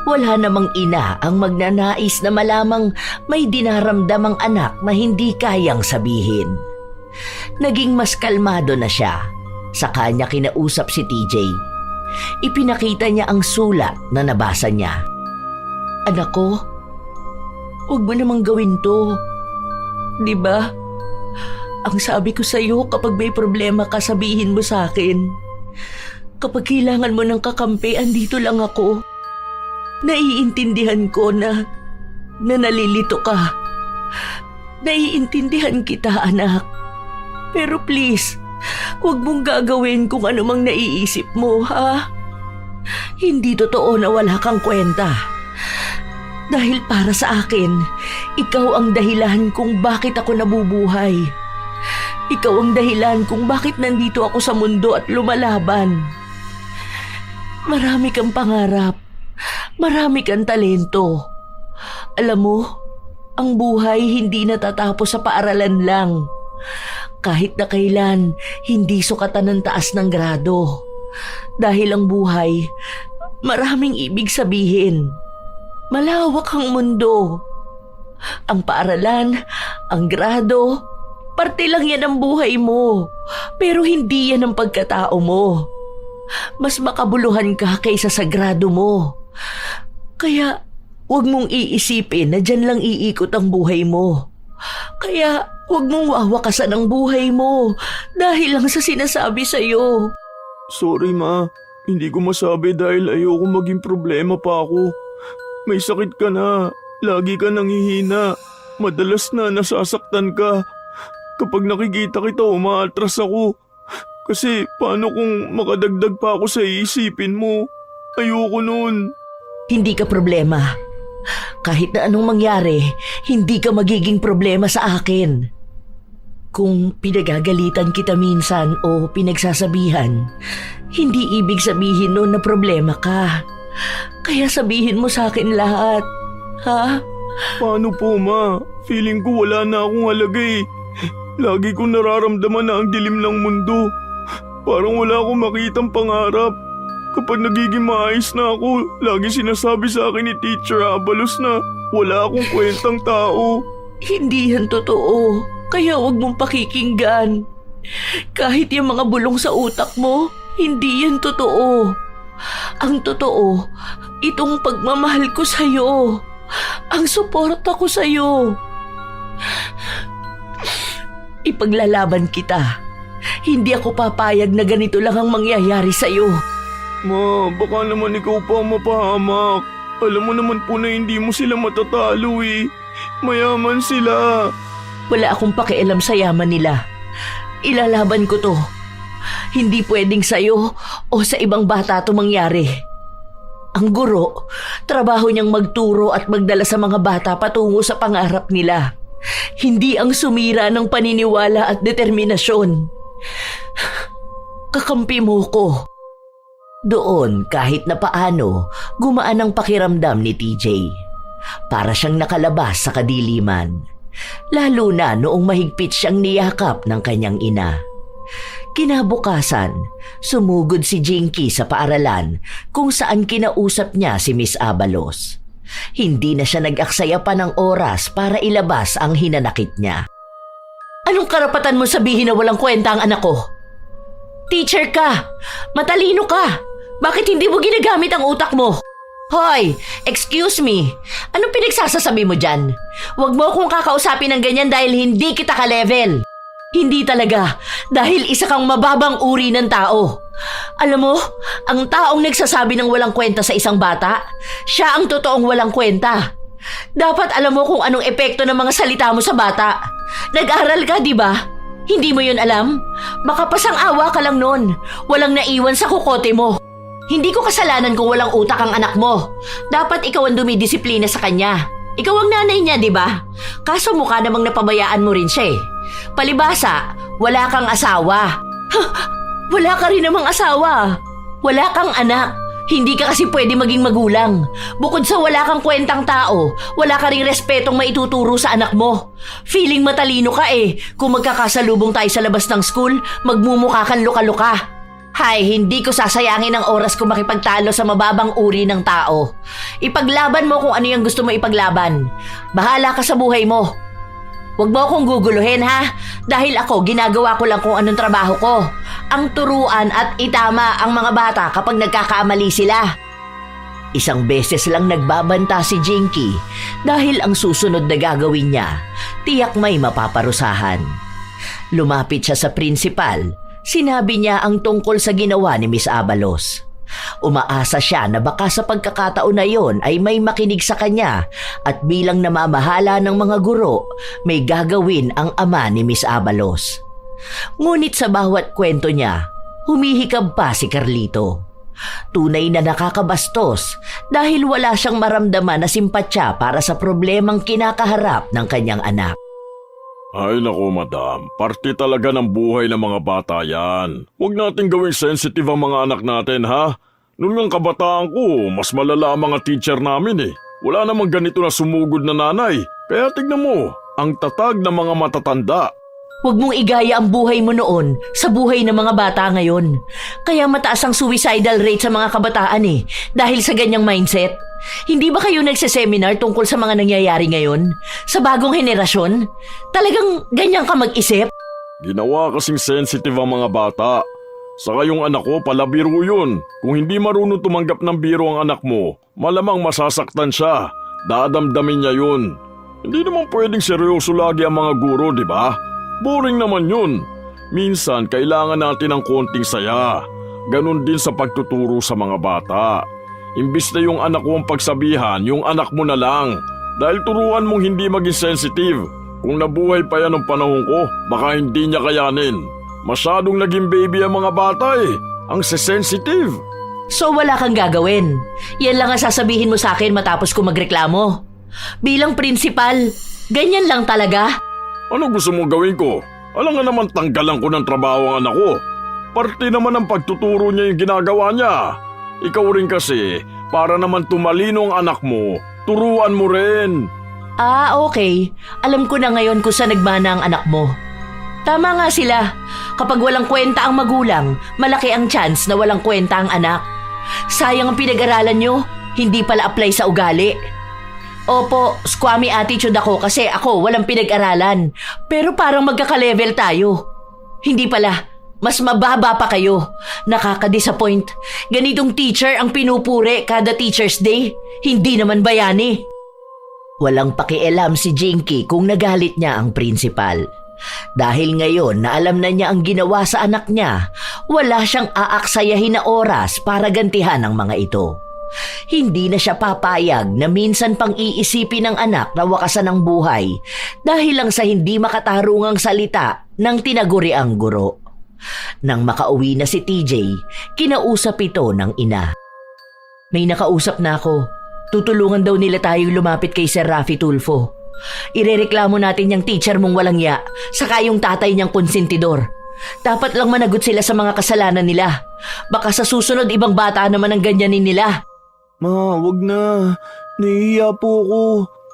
Wala namang ina ang magnanais na malamang may dinaramdam ang anak na hindi kayang sabihin. Naging mas kalmado na siya. Saka niya kinausap si TJ. Ipinakita niya ang sulat na nabasa niya. Anak ko, huwag mo namang gawin to. Diba? Ang sabi ko sa'yo, kapag may problema ka, sabihin mo sa akin. Kapag kailangan mo ng kakampi, andito lang ako. Naiintindihan ko na nalilito ka. Naiintindihan kita, anak. Pero please, huwag mong gagawin kung ano mang naiisip mo, ha? Hindi totoo na wala kang kwenta. Dahil para sa akin, ikaw ang dahilan kung bakit ako nabubuhay. Ikaw ang dahilan kung bakit nandito ako sa mundo at lumalaban. Marami kang pangarap. Marami kang talento. Alam mo, ang buhay hindi natatapos sa paaralan lang. Kahit na kailan, hindi sukatan ng taas ng grado. Dahil ang buhay, maraming ibig sabihin. Malawak ang mundo. Ang paaralan, ang grado, parte lang yan ang buhay mo. Pero hindi yan ang pagkatao mo. Mas makabuluhan ka kaysa sa grado mo. Kaya huwag mong iisipin na dyan lang iikot ang buhay mo. Kaya huwag mong wawakasan ang buhay mo dahil lang sa sinasabi sa'yo. Sorry ma, hindi ko masabi dahil ayoko maging problema pa ako. May sakit ka na, lagi ka nanghihina, madalas na nasasaktan ka. Kapag nakikita kita umaatras ako. Kasi paano kung makadagdag pa ako sa iisipin mo? Ayoko nun. Hindi ka problema. Kahit na anong mangyari, hindi ka magiging problema sa akin. Kung pinagagalitan kita minsan o pinagsasabihan, hindi ibig sabihin nun na problema ka. Kaya sabihin mo sa akin lahat, ha? Paano po ma? Feeling ko wala na akong halaga eh. Lagi ko nararamdaman na ang dilim ng mundo. Parang wala akong makitang pangarap. Kapag nagiging maayos na ako, lagi sinasabi sa akin ni Teacher Abalos na wala akong kwentang tao. Hindi yan totoo. Kaya huwag mong pakikinggan. Kahit yung mga bulong sa utak mo, hindi yan totoo. Ang totoo, itong pagmamahal ko sa'yo. Ang suporta ko sa'yo. Ipaglalaban kita. Hindi ako papayag na ganito lang ang mangyayari sa'yo. Ma, baka naman ikaw pa mapahamak. Alam mo naman po na hindi mo sila matatalo eh. Mayaman sila. Wala akong pakialam sa yaman nila. Ilalaban ko to. Hindi pwedeng sa'yo o sa ibang bata to mangyari. Ang guro, trabaho niyang magturo at magdala sa mga bata patungo sa pangarap nila. Hindi ang sumira ng paniniwala at determinasyon. Kakampi mo ko. Doon, kahit na paano, gumaan ang pakiramdam ni TJ. Para siyang nakalabas sa kadiliman. Lalo na noong mahigpit siyang niyakap ng kanyang ina. Kinabukasan, sumugod si Jinky sa paaralan kung saan kinausap niya si Miss Abalos. Hindi na siya nag-aksaya pa ng oras para ilabas ang hinanakit niya. Anong karapatan mo sabihin na walang kwenta ang anak ko? Teacher ka! Matalino ka! Bakit hindi mo ginagamit ang utak mo? Hoy! Excuse me! Anong pinagsasasabi mo dyan? Huwag mo akong kakausapin ng ganyan dahil hindi kita ka-level. Hindi talaga, dahil isa kang mababang uri ng tao. Alam mo, ang taong nagsasabi ng walang kwenta sa isang bata, siya ang totoong walang kwenta. Dapat alam mo kung anong epekto ng mga salita mo sa bata. Nag-aral ka, di ba? Hindi mo yun alam? Baka pasang-awa ka lang nun. Walang naiwan sa kukote mo. Hindi ko kasalanan kung walang utak ang anak mo. Dapat ikaw ang dumidisiplina sa kanya. Ikaw ang nanay niya, di ba? Kaso mukha namang napabayaan mo rin siya eh. Palibasa, wala kang asawa. Wala ka rin namang asawa. Wala kang anak. Hindi ka kasi pwede maging magulang. Bukod sa wala kang kwentang tao, wala ka ring respetong maituturo sa anak mo. Feeling matalino ka eh. Kung magkakasalubong tayo sa labas ng school, magmumukha kang luka-luka. Hay, hindi ko sasayangin ang oras ko makipagtalo sa mababang uri ng tao. Ipaglaban mo kung ano yung gusto mo ipaglaban. Bahala ka sa buhay mo. Huwag mo akong guguluhin ha, dahil ako ginagawa ko lang kung anong trabaho ko. Ang turuan at itama ang mga bata kapag nagkakamali sila. Isang beses lang nagbabanta si Jinky dahil ang susunod na gagawin niya, tiyak may mapaparusahan. Lumapit siya sa principal. Sinabi niya ang tungkol sa ginawa ni Miss Abalos. Umaasa siya na baka sa pagkakataon na yon ay may makinig sa kanya at bilang namamahala ng mga guro, may gagawin ang ama ni Miss Abalos. Ngunit sa bawat kwento niya, humihikab pa si Carlito. Tunay na nakakabastos dahil wala siyang maramdaman na simpatya para sa problemang kinakaharap ng kanyang anak. Ay nako madam, parte talaga ng buhay ng mga bata yan. Huwag nating gawing sensitive ang mga anak natin ha. Noong ang kabataan ko, mas malala ang mga teacher namin eh. Wala namang ganito na sumugod na nanay. Kaya tignan mo, ang tatag ng mga matatanda. Huwag mong igaya ang buhay mo noon sa buhay ng mga bata ngayon. Kaya mataas ang suicidal rate sa mga kabataan dahil sa ganyang mindset. Hindi ba kayo nagseseminar tungkol sa mga nangyayari ngayon? Sa bagong henerasyon? Talagang ganyan ka mag-isip? Ginawa kasing sensitive ang mga bata. Saka yung anak ko pala biro yun. Kung hindi marunong tumanggap ng biro ang anak mo, malamang masasaktan siya. Dadamdamin niya yun. Hindi naman pwedeng seryoso lagi ang mga guro, di ba? Boring naman yun. Minsan, kailangan natin ng konting saya. Ganon din sa pagtuturo sa mga bata. Imbis na yung anak ko ang pagsabihan, yung anak mo na lang. Dahil turuan mong hindi maging sensitive. Kung nabuhay pa yan ng panahon ko, baka hindi niya kayanin. Masyadong naging baby ang mga bata Ang sensitive. So wala kang gagawin. Yan lang ang sasabihin mo sa akin matapos ko magreklamo. Bilang prinsipal, ganyan lang talaga. Ano gusto mong gawin ko? Alam nga naman tanggalan ko ng trabaho ang anak ko. Parte naman ng pagtuturo niya yung ginagawa niya. Ikaw rin kasi, para naman tumalino ang anak mo, turuan mo rin. Ah, okay. Alam ko na ngayon kung saan nagmana ang anak mo. Tama nga sila. Kapag walang kwenta ang magulang, malaki ang chance na walang kwenta ang anak. Sayang ang pinag-aralan nyo, hindi pala apply sa ugali. Opo, squammy attitude ako kasi ako walang pinag-aralan. Pero parang magkaka-level tayo. Hindi pala, mas mababa pa kayo. Nakaka-disappoint. Ganitong teacher ang pinupuri kada Teacher's Day. Hindi naman bayani. Walang pakialam si Jinky kung nagalit niya ang principal. Dahil ngayon na alam na niya ang ginawa sa anak niya, wala siyang aaksayahin na oras para gantihan ang mga ito. Hindi na siya papayag na minsan pang iisipin ng anak na wakasan ng buhay dahil lang sa hindi makatarungang salita ng tinaguriang guro. Nang makauwi na si TJ, kinausap ito ng ina. May nakausap na ako. Tutulungan daw nila tayong lumapit kay Sir Raffy Tulfo. Irereklamo natin yung teacher mong walang ya, saka yung tatay niyang konsentidor. Dapat lang managot sila sa mga kasalanan nila. Baka sa susunod ibang bata naman ang ganyanin nila. Ma, wag na. Nahihiya po ako.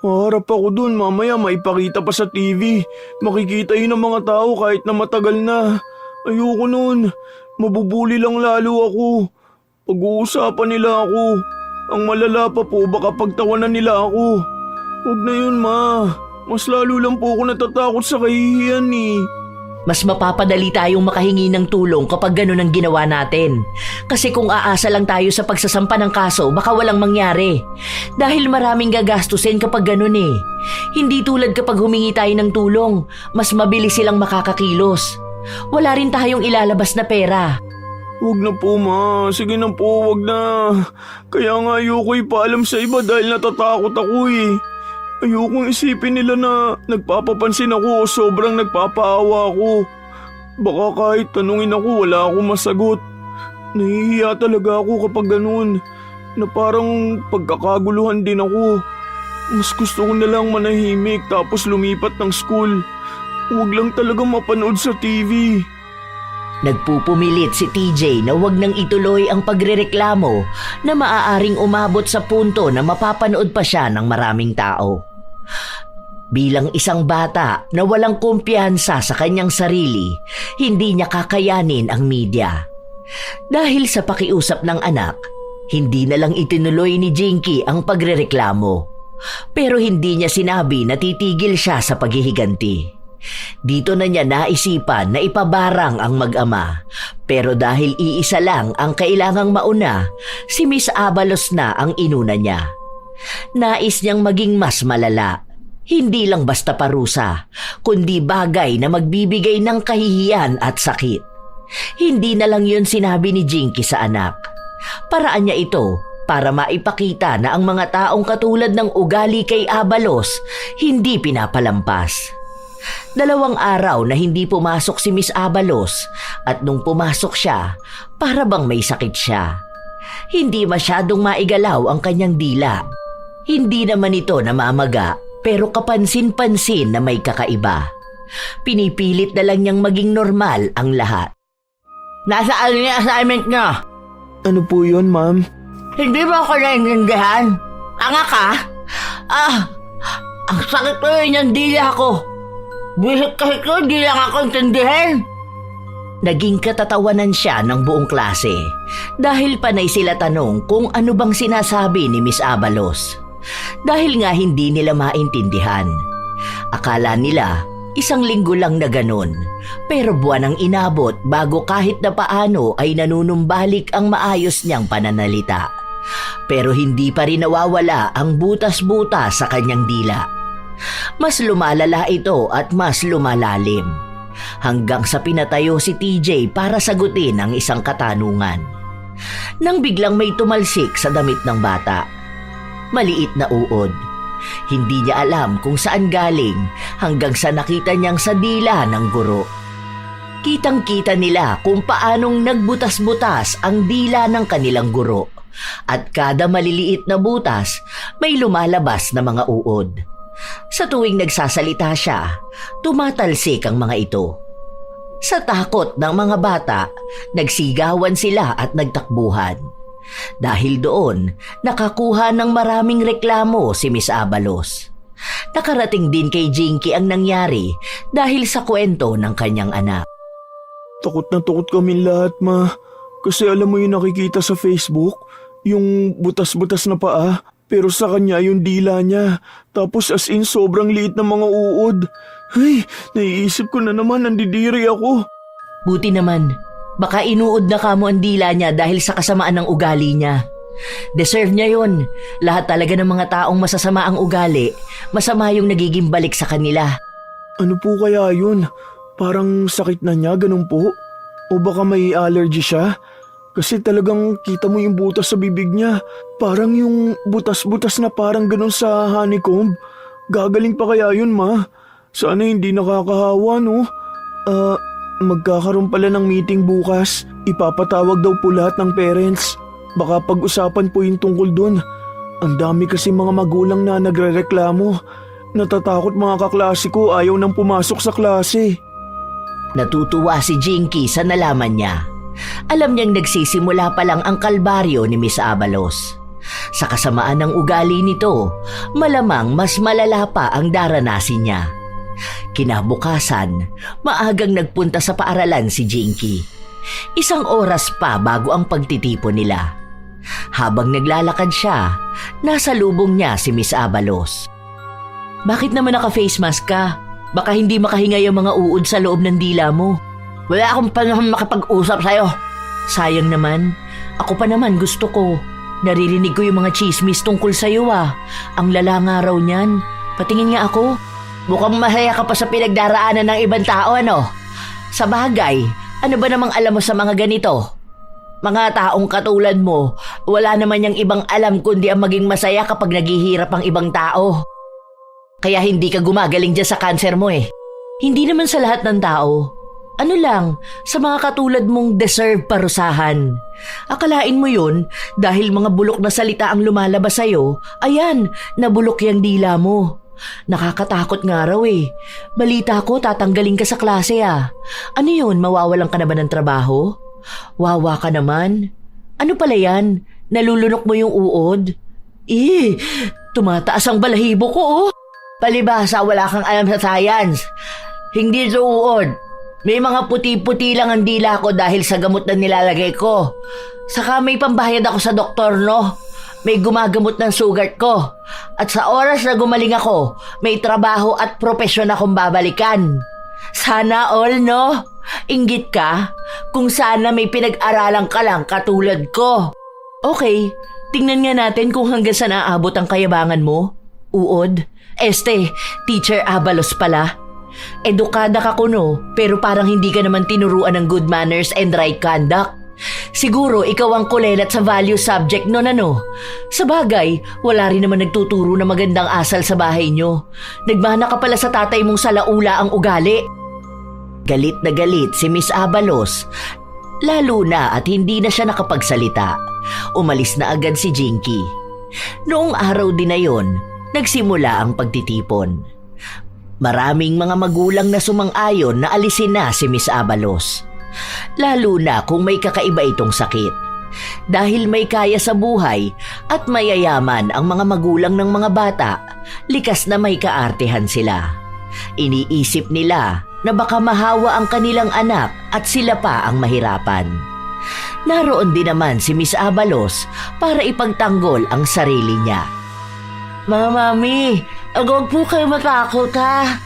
Maharap ako dun, mamaya maipakita pa sa TV. Makikita yun ng mga tao kahit na matagal na. Ayoko nun. Mabubuli lang lalo ako. Pag-uusapan nila ako. Ang malala pa po, baka pagtawanan nila ako. Huwag na yun, ma. Mas lalo lang po ako natatakot sa kahihiyan Mas mapapadali tayong makahingi ng tulong kapag ganun ang ginawa natin. Kasi kung aasa lang tayo sa pagsasampa ng kaso, baka walang mangyari. Dahil maraming gagastusin kapag ganun Hindi tulad kapag humingi tayo ng tulong, mas mabilis silang makakakilos. Wala rin tayong ilalabas na pera. Huwag na po, ma. Sige na po, wag na. Kaya nga ayoko ipaalam sa iba dahil natatakot ako Ayokong isipin nila na nagpapapansin ako o sobrang nagpapaawa ako. Baka kahit tanungin ako, wala akong masagot. Nahihiya talaga ako kapag ganun, na parang pagkakaguluhan din ako. Mas gusto ko na lang manahimik tapos lumipat ng school. Huwag lang talaga mapanood sa TV. Nagpupumilit si TJ na wag nang ituloy ang pagrereklamo na maaaring umabot sa punto na mapapanood pa siya ng maraming tao. Bilang isang bata na walang kumpiyansa sa kanyang sarili, hindi niya kakayanin ang media. Dahil sa pakiusap ng anak, hindi na lang itinuloy ni Jinky ang pagrereklamo. Pero hindi niya sinabi na titigil siya sa paghihiganti. Dito na niya naisipan na ipabarang ang mag-ama. Pero dahil iisa lang ang kailangang mauna, si Miss Abalos na ang inuna niya. Nais niyang maging mas malala. Hindi lang basta parusa, kundi bagay na magbibigay ng kahihiyan at sakit. Hindi na lang yun sinabi ni Jinky sa anak. Paraan niya ito para maipakita na ang mga taong katulad ng ugali kay Abalos hindi pinapalampas. 2 araw na hindi pumasok si Miss Abalos at nung pumasok siya, para bang may sakit siya. Hindi masyadong maigalaw ang kanyang dila. Hindi naman ito namamaga pero kapansin-pansin na may kakaiba. Pinipilit na lang niyang maging normal ang lahat. Nasaan yung assignment niya? Ano po yun, ma'am? Hindi mo ako naiintindihan? Anga ka? Ang sakit ko rin yung dila ko. Bisit kahit ko, di lang ako intindihin. Naging katatawanan siya ng buong klase dahil panay sila tanong kung ano bang sinasabi ni Miss Abalos. Dahil nga hindi nila maintindihan. Akala nila 1 linggo lang na ganun, pero buwan ang inabot bago kahit na paano ay nanunumbalik ang maayos niyang pananalita. Pero hindi pa rin nawawala ang butas-butas sa kanyang dila. Mas lumalala ito at mas lumalalim. Hanggang sa pinatayo si TJ para sagutin ang isang katanungan. Nang biglang may tumalsik sa damit ng bata. Maliit na uod. Hindi niya alam kung saan galing hanggang sa nakita niyang sa dila ng guro. Kitang-kita nila kung paanong nagbutas-butas ang dila ng kanilang guro. At kada maliliit na butas, may lumalabas na mga uod. Sa tuwing nagsasalita siya, tumatalsik ang mga ito. Sa takot ng mga bata, nagsigawan sila at nagtakbuhan. Dahil doon, nakakuha ng maraming reklamo si Miss Abalos. Nakarating din kay Jinky ang nangyari dahil sa kwento ng kanyang anak. Takot na takot kami lahat, ma. Kasi alam mo yung nakikita sa Facebook, yung butas-butas na paa, pero sa kanya yung dila niya. Tapos as in sobrang liit ng mga uod. Ay, naiisip ko na naman, nandidiri ako. Buti naman, baka inuod na kamo ang dila niya dahil sa kasamaan ng ugali niya. Deserve niya yun. Lahat talaga ng mga taong masasama ang ugali, masama yung nagiging balik sa kanila. Ano po kaya yun? Parang sakit na niya, ganun po? O baka may allergy siya? Kasi talagang kita mo yung butas sa bibig niya. Parang yung butas-butas na parang ganun sa honeycomb. Gagaling pa kaya yun, ma? Sana hindi nakakahawa, no? Magkakaroon pala ng meeting bukas. Ipapatawag daw po lahat ng parents. Baka pag-usapan po yung tungkol dun. Ang dami kasi mga magulang na nagrereklamo. Natatakot mga kaklase ko, ayaw nang pumasok sa klase. Natutuwa si Jinky sa nalaman niya. Alam niyang nagsisimula pa lang ang kalbaryo ni Miss Abalos. Sa kasamaan ng ugali nito, malamang mas malala pa ang daranasin niya. Kinabukasan, maagang nagpunta sa paaralan si Jinky. 1 oras pa bago ang pagtitipon nila. Habang naglalakad siya, nasa lubong niya si Miss Abalos. Bakit naman naka-face mask ka? Baka hindi makahinga yung mga uod sa loob ng dila mo. Wala akong panahon makapag-usap sa'yo. Sayang naman. Ako pa naman gusto ko. Naririnig ko yung mga chismis tungkol sa'yo ah. Ang lala nga raw niyan. Patingin nga ako. Mukhang masaya ka pa sa pinagdaraanan ng ibang tao, ano? Sa bagay, ano ba namang alam mo sa mga ganito? Mga taong katulad mo, wala naman yung ibang alam kundi ang maging masaya kapag naghihirap ang ibang tao. Kaya hindi ka gumagaling dyan sa cancer mo eh. Hindi naman sa lahat ng tao. Ano lang, sa mga katulad mong deserve parusahan. Akalain mo yun, dahil mga bulok na salita ang lumalabas sa'yo, ayan, nabulok yung dila mo. Nakakatakot nga raw eh. Balita ko, tatanggalin ka sa klase ah. Ano yun, mawawalan ka na ba ng trabaho? Wawa ka naman. Ano pala yan? Nalulunok mo yung uod? Tumataas ang balahibo ko oh. Palibhasa, wala kang alam sa science. Hindi ito uod. May mga puti-puti lang ang dila ko dahil sa gamot na nilalagay ko. Saka may pambayad ako sa doktor, no? May gumagamot ng sugat ko. At sa oras na gumaling ako, may trabaho at propesyon akong babalikan. Sana all, no? Inggit ka? Kung sana may pinag-aralan ka lang katulad ko. Okay, tingnan nga natin kung hanggang saan aabot ang kayabangan mo. Uod? Teacher Abalos pala. Edukada ka kuno, pero parang hindi ka naman tinuruan ng good manners and right conduct. Siguro ikaw ang kulelat sa value subject nun ano. Sa bagay, wala rin naman nagtuturo na magandang asal sa bahay nyo. Nagmana ka pala sa tatay mong salaula ang ugali. Galit na galit si Miss Abalos, lalo na at hindi na siya nakapagsalita. Umalis na agad si Jinky. Noong araw din na yon, nagsimula ang pagtitipon. Maraming mga magulang na sumang-ayon na alisin na si Miss Abalos. Lalo na kung may kakaiba itong sakit. Dahil may kaya sa buhay at mayayaman ang mga magulang ng mga bata, likas na may kaartehan sila. Iniisip nila na baka mahawa ang kanilang anak at sila pa ang mahirapan. Naroon din naman si Miss Abalos para ipagtanggol ang sarili niya. Mga mami, huwag po kayo matakot ha.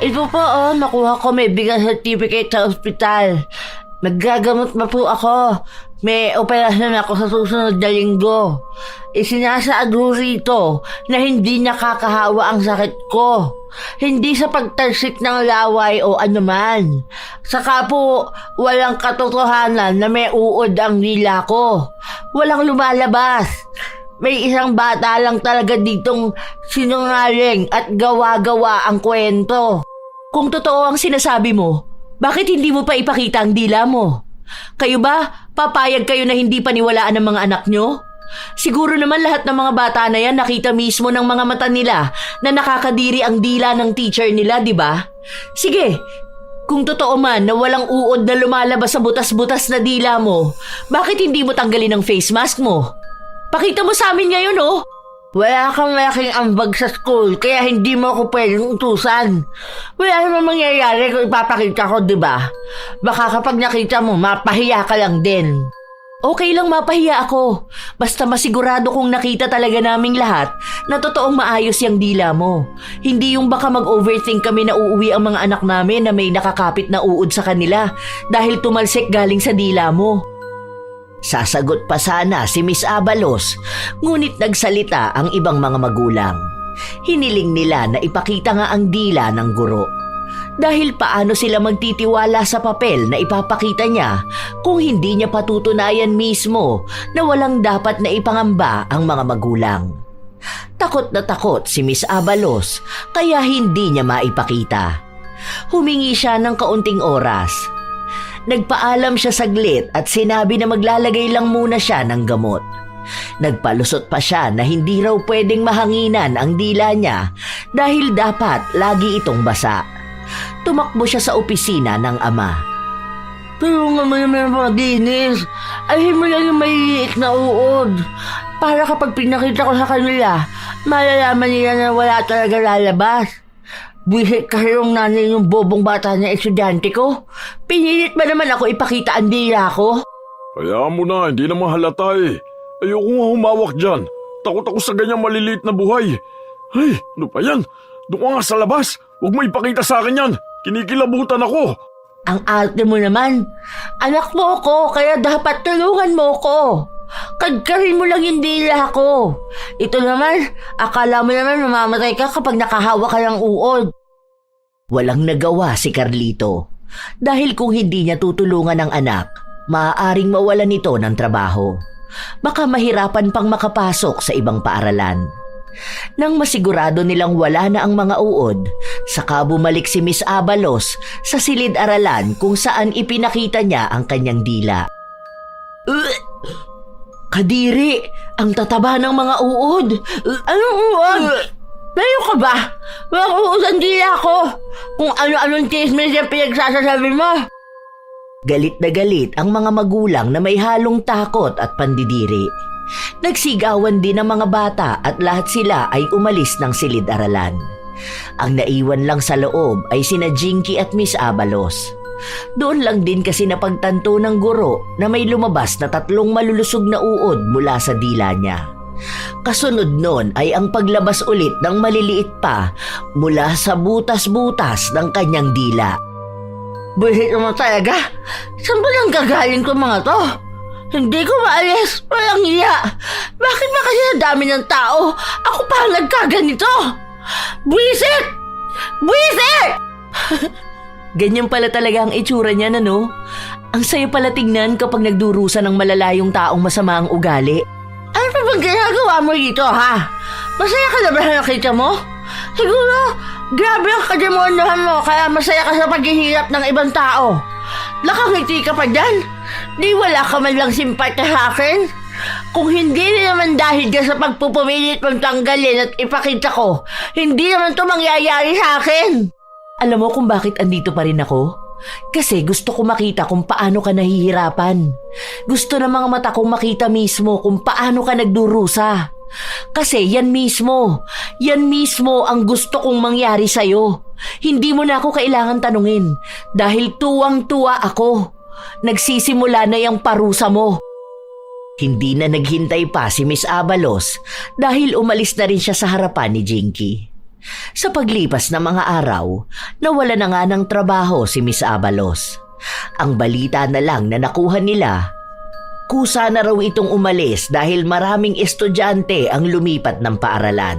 Ito po nakuha ko may bigas certificate sa ospital. Naggagamot na po ako. May operasyon ako sa susunod na linggo. Isinasaad ho rito na hindi nakakahawa ang sakit ko. Hindi sa pagtalsik ng laway o anuman. Saka po, walang katotohanan na may uod ang dila ko. Walang lumalabas. May isang bata lang talaga ditong sinungaling at gawa-gawa ang kwento. Kung totoo ang sinasabi mo, bakit hindi mo pa ipakita ang dila mo? Kayo ba, papayag kayo na hindi paniwalaan ng mga anak nyo? Siguro naman lahat ng mga bata na yan nakita mismo ng mga mata nila na nakakadiri ang dila ng teacher nila, di ba? Sige, kung totoo man na walang uod na lumalabas sa butas-butas na dila mo, bakit hindi mo tanggalin ang face mask mo? Pakita mo sa amin ngayon, oh! Wala kang malaking ambag sa school, kaya hindi mo ako pwedeng utusan. Wala naman mangyayari kung ipapakita ko, di ba? Baka kapag nakita mo, mapahiya ka lang din. Okay lang mapahiya ako. Basta masigurado kong nakita talaga naming lahat na totoong maayos yung dila mo. Hindi yung baka mag-overthink kami na uuwi ang mga anak namin na may nakakapit na uod sa kanila dahil tumalsik galing sa dila mo. Sasagot pa sana si Miss Abalos, ngunit nagsalita ang ibang mga magulang. Hiniling nila na ipakita nga ang dila ng guro. Dahil paano sila magtitiwala sa papel na ipapakita niya kung hindi niya patutunayan mismo na walang dapat na ipangamba ang mga magulang. Takot na takot si Miss Abalos kaya hindi niya maipakita. Humingi siya ng kaunting oras. Nagpaalam siya saglit at sinabi na maglalagay lang muna siya ng gamot. Nagpalusot pa siya na hindi raw pwedeng mahanginan ang dila niya dahil dapat lagi itong basa. Tumakbo siya sa opisina ng ama. Tulungan mo naman mga dinis. Ayhin mo lang yung maliliit na uod. Para kapag pinakita ko sa kanila, malalaman nila na wala talaga lalabas. Buwisit kasi yung nanay yung bobong bata na estudyante ko. Pinilit ba naman ako ipakita ang dila ko? Kaya mo na, hindi naman halata eh. Ayoko nga humawak dyan. Takot ako sa ganyang maliliit na buhay. Ay, ano pa yan? Doon ka nga sa labas. Huwag mo ipakita sa akin yan. Kinikilabutan ako. Ang arte mo naman. Anak mo ko, kaya dapat tulungan mo ko. Kadkarin mo lang yung dila ko. Ito naman, akala mo naman mamamatay ka kapag nakahawa ka ng uod. Walang nagawa si Carlito. Dahil kung hindi niya tutulungan ang anak, maaaring mawalan nito ng trabaho. Baka mahirapan pang makapasok sa ibang paaralan. Nang masigurado nilang wala na ang mga uod, saka bumalik si Miss Abalos sa silid-aralan kung saan ipinakita niya ang kanyang dila. Kadiri, ang tataba ng mga uod. Anong uod? Layo ka ba? Walang uod ang dila ko. Kung ano-anong chismis yung pinagsasasabi mo. Galit na galit ang mga magulang na may halong takot at pandidiri. Nagsigawan din ang mga bata at lahat sila ay umalis ng silid-aralan. Ang naiwan lang sa loob ay sina Jinky at Miss Abalos. Doon lang din kasi napagtanto ng guro na may lumabas na 3 malulusog na uod mula sa dila niya. Kasunod nun ay ang paglabas ulit ng maliliit pa mula sa butas-butas ng kanyang dila. Buhit naman talaga? Saan ba nang gagaling ko mga to? Hindi ko maalis. Walang iya. Bakit ba kasi sa dami ng tao? Ako pa ang nagkaganito. Buwisit! Buwisit! Ganyan pala talaga ang itsura niya, no? Ang saya pala tingnan kapag nagdurusa ng malalayong taong masama ang ugali. Ano pa bang ginagawa mo dito, ha? Masaya ka na ba na nakita mo? Siguro, grabe ang kademonyohan mo kaya masaya ka sa paghihirap ng ibang tao. Nakangiti ka pa dyan. Di wala ka man lang simpatya sa akin. Kung hindi naman dahil ka sa pagpupumilit mong tanggalin at ipakita ko, hindi naman to mangyayari sa akin. Alam mo kung bakit andito pa rin ako? Kasi gusto ko makita kung paano ka nahihirapan. Gusto ng mga mata kong makita mismo kung paano ka nagdurusa. Kasi yan mismo ang gusto kong mangyari sa'yo. Hindi mo na ako kailangan tanungin dahil tuwang-tuwa ako. Nagsisimula na yung parusa mo. Hindi na naghintay pa si Miss Abalos dahil umalis na rin siya sa harapan ni Jinky. Sa paglipas ng mga araw, nawala na nga ng trabaho si Miss Abalos. Ang balita na lang na nakuha nila, kusa na raw itong umalis dahil maraming estudyante ang lumipat ng paaralan.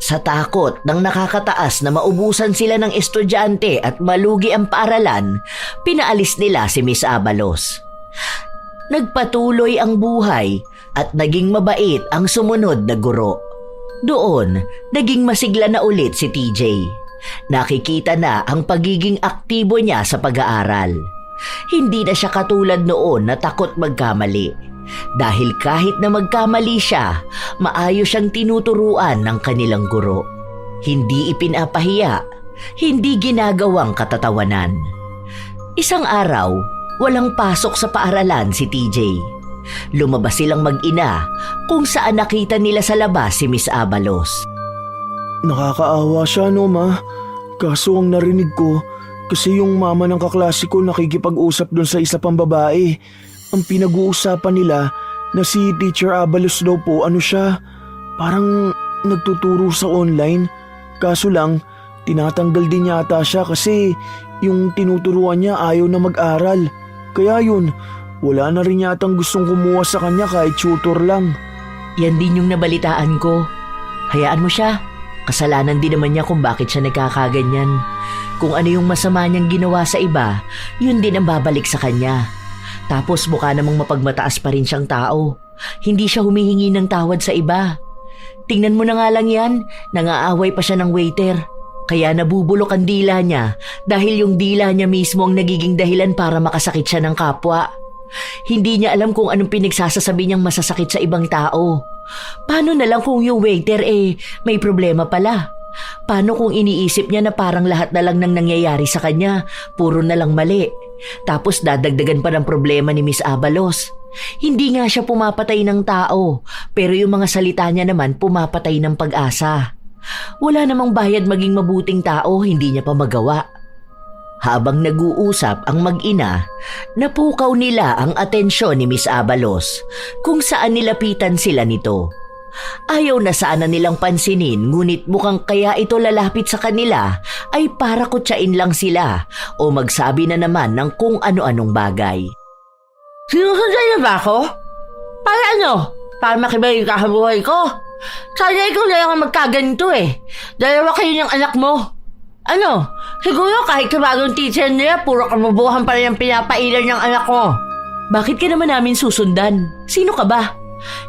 Sa takot ng nakakataas na maubusan sila ng estudyante at malugi ang paaralan, pinaalis nila si Miss Abalos. Nagpatuloy ang buhay at naging mabait ang sumunod na guro. Doon, naging masigla na ulit si TJ. Nakikita na ang pagiging aktibo niya sa pag-aaral. Hindi na siya katulad noon na takot magkamali. Dahil kahit na magkamali siya, maayos siyang tinuturuan ng kanilang guro. Hindi ipinapahiya, hindi ginagawang katatawanan. Isang araw, walang pasok sa paaralan si TJ. Lumabas silang mag-ina kung saan nakita nila sa labas si Miss Abalos. Nakakaawa siya no ma. Kaso ang narinig ko, kasi yung mama ng kaklase ko nakikipag-usap doon sa isa pang babae. Ang pinag-uusapan nila na si Teacher Abalos daw po siya, parang nagtuturo sa online. Kaso lang, tinatanggal din yata siya kasi yung tinuturuan niya ayaw na mag-aral. Kaya yun, wala na rin yatang gustong kumuha sa kanya kahit tutor lang. Yan din yung nabalitaan ko. Hayaan mo siya. Kasalanan din naman niya kung bakit siya nagkakaganyan. Kung ano yung masama niyang ginawa sa iba, yun din ang babalik sa kanya. Tapos mukha namang mapagmataas pa rin siyang tao. Hindi siya humihingi ng tawad sa iba. Tingnan mo na nga lang yan, nangaaway pa siya ng waiter. Kaya nabubulok ang dila niya dahil yung dila niya mismo ang nagiging dahilan para makasakit siya ng kapwa. Hindi niya alam kung anong pinagsasasabi niyang masasakit sa ibang tao. Paano na lang kung yung waiter may problema pala? Paano kung iniisip niya na parang lahat na lang nang nangyayari sa kanya, puro na lang mali? Tapos dadagdagan pa ng problema ni Miss Abalos. Hindi nga siya pumapatay ng tao, pero yung mga salita niya naman pumapatay ng pag-asa. Wala namang bayad maging mabuting tao, hindi niya pa magawa. Habang nag-uusap ang mag-ina, napukaw nila ang atensyon ni Miss Abalos kung saan nilapitan sila nito. Ayaw na sana nilang pansinin ngunit mukhang kaya ito lalapit sa kanila ay para kutsain lang sila o magsabi na naman ng kung ano-anong bagay. Sinusundan niya ba ako? Para ano? Para makibay yung kahabuhay ko? Sana ikaw na lang ang magkaganito Dalawa kayo ng anak mo. Ano? Siguro kahit sa bagong teacher nila, puro kamubuhan pa rin ang pinapailan ng anak ko. Bakit ka naman namin susundan? Sino ka ba?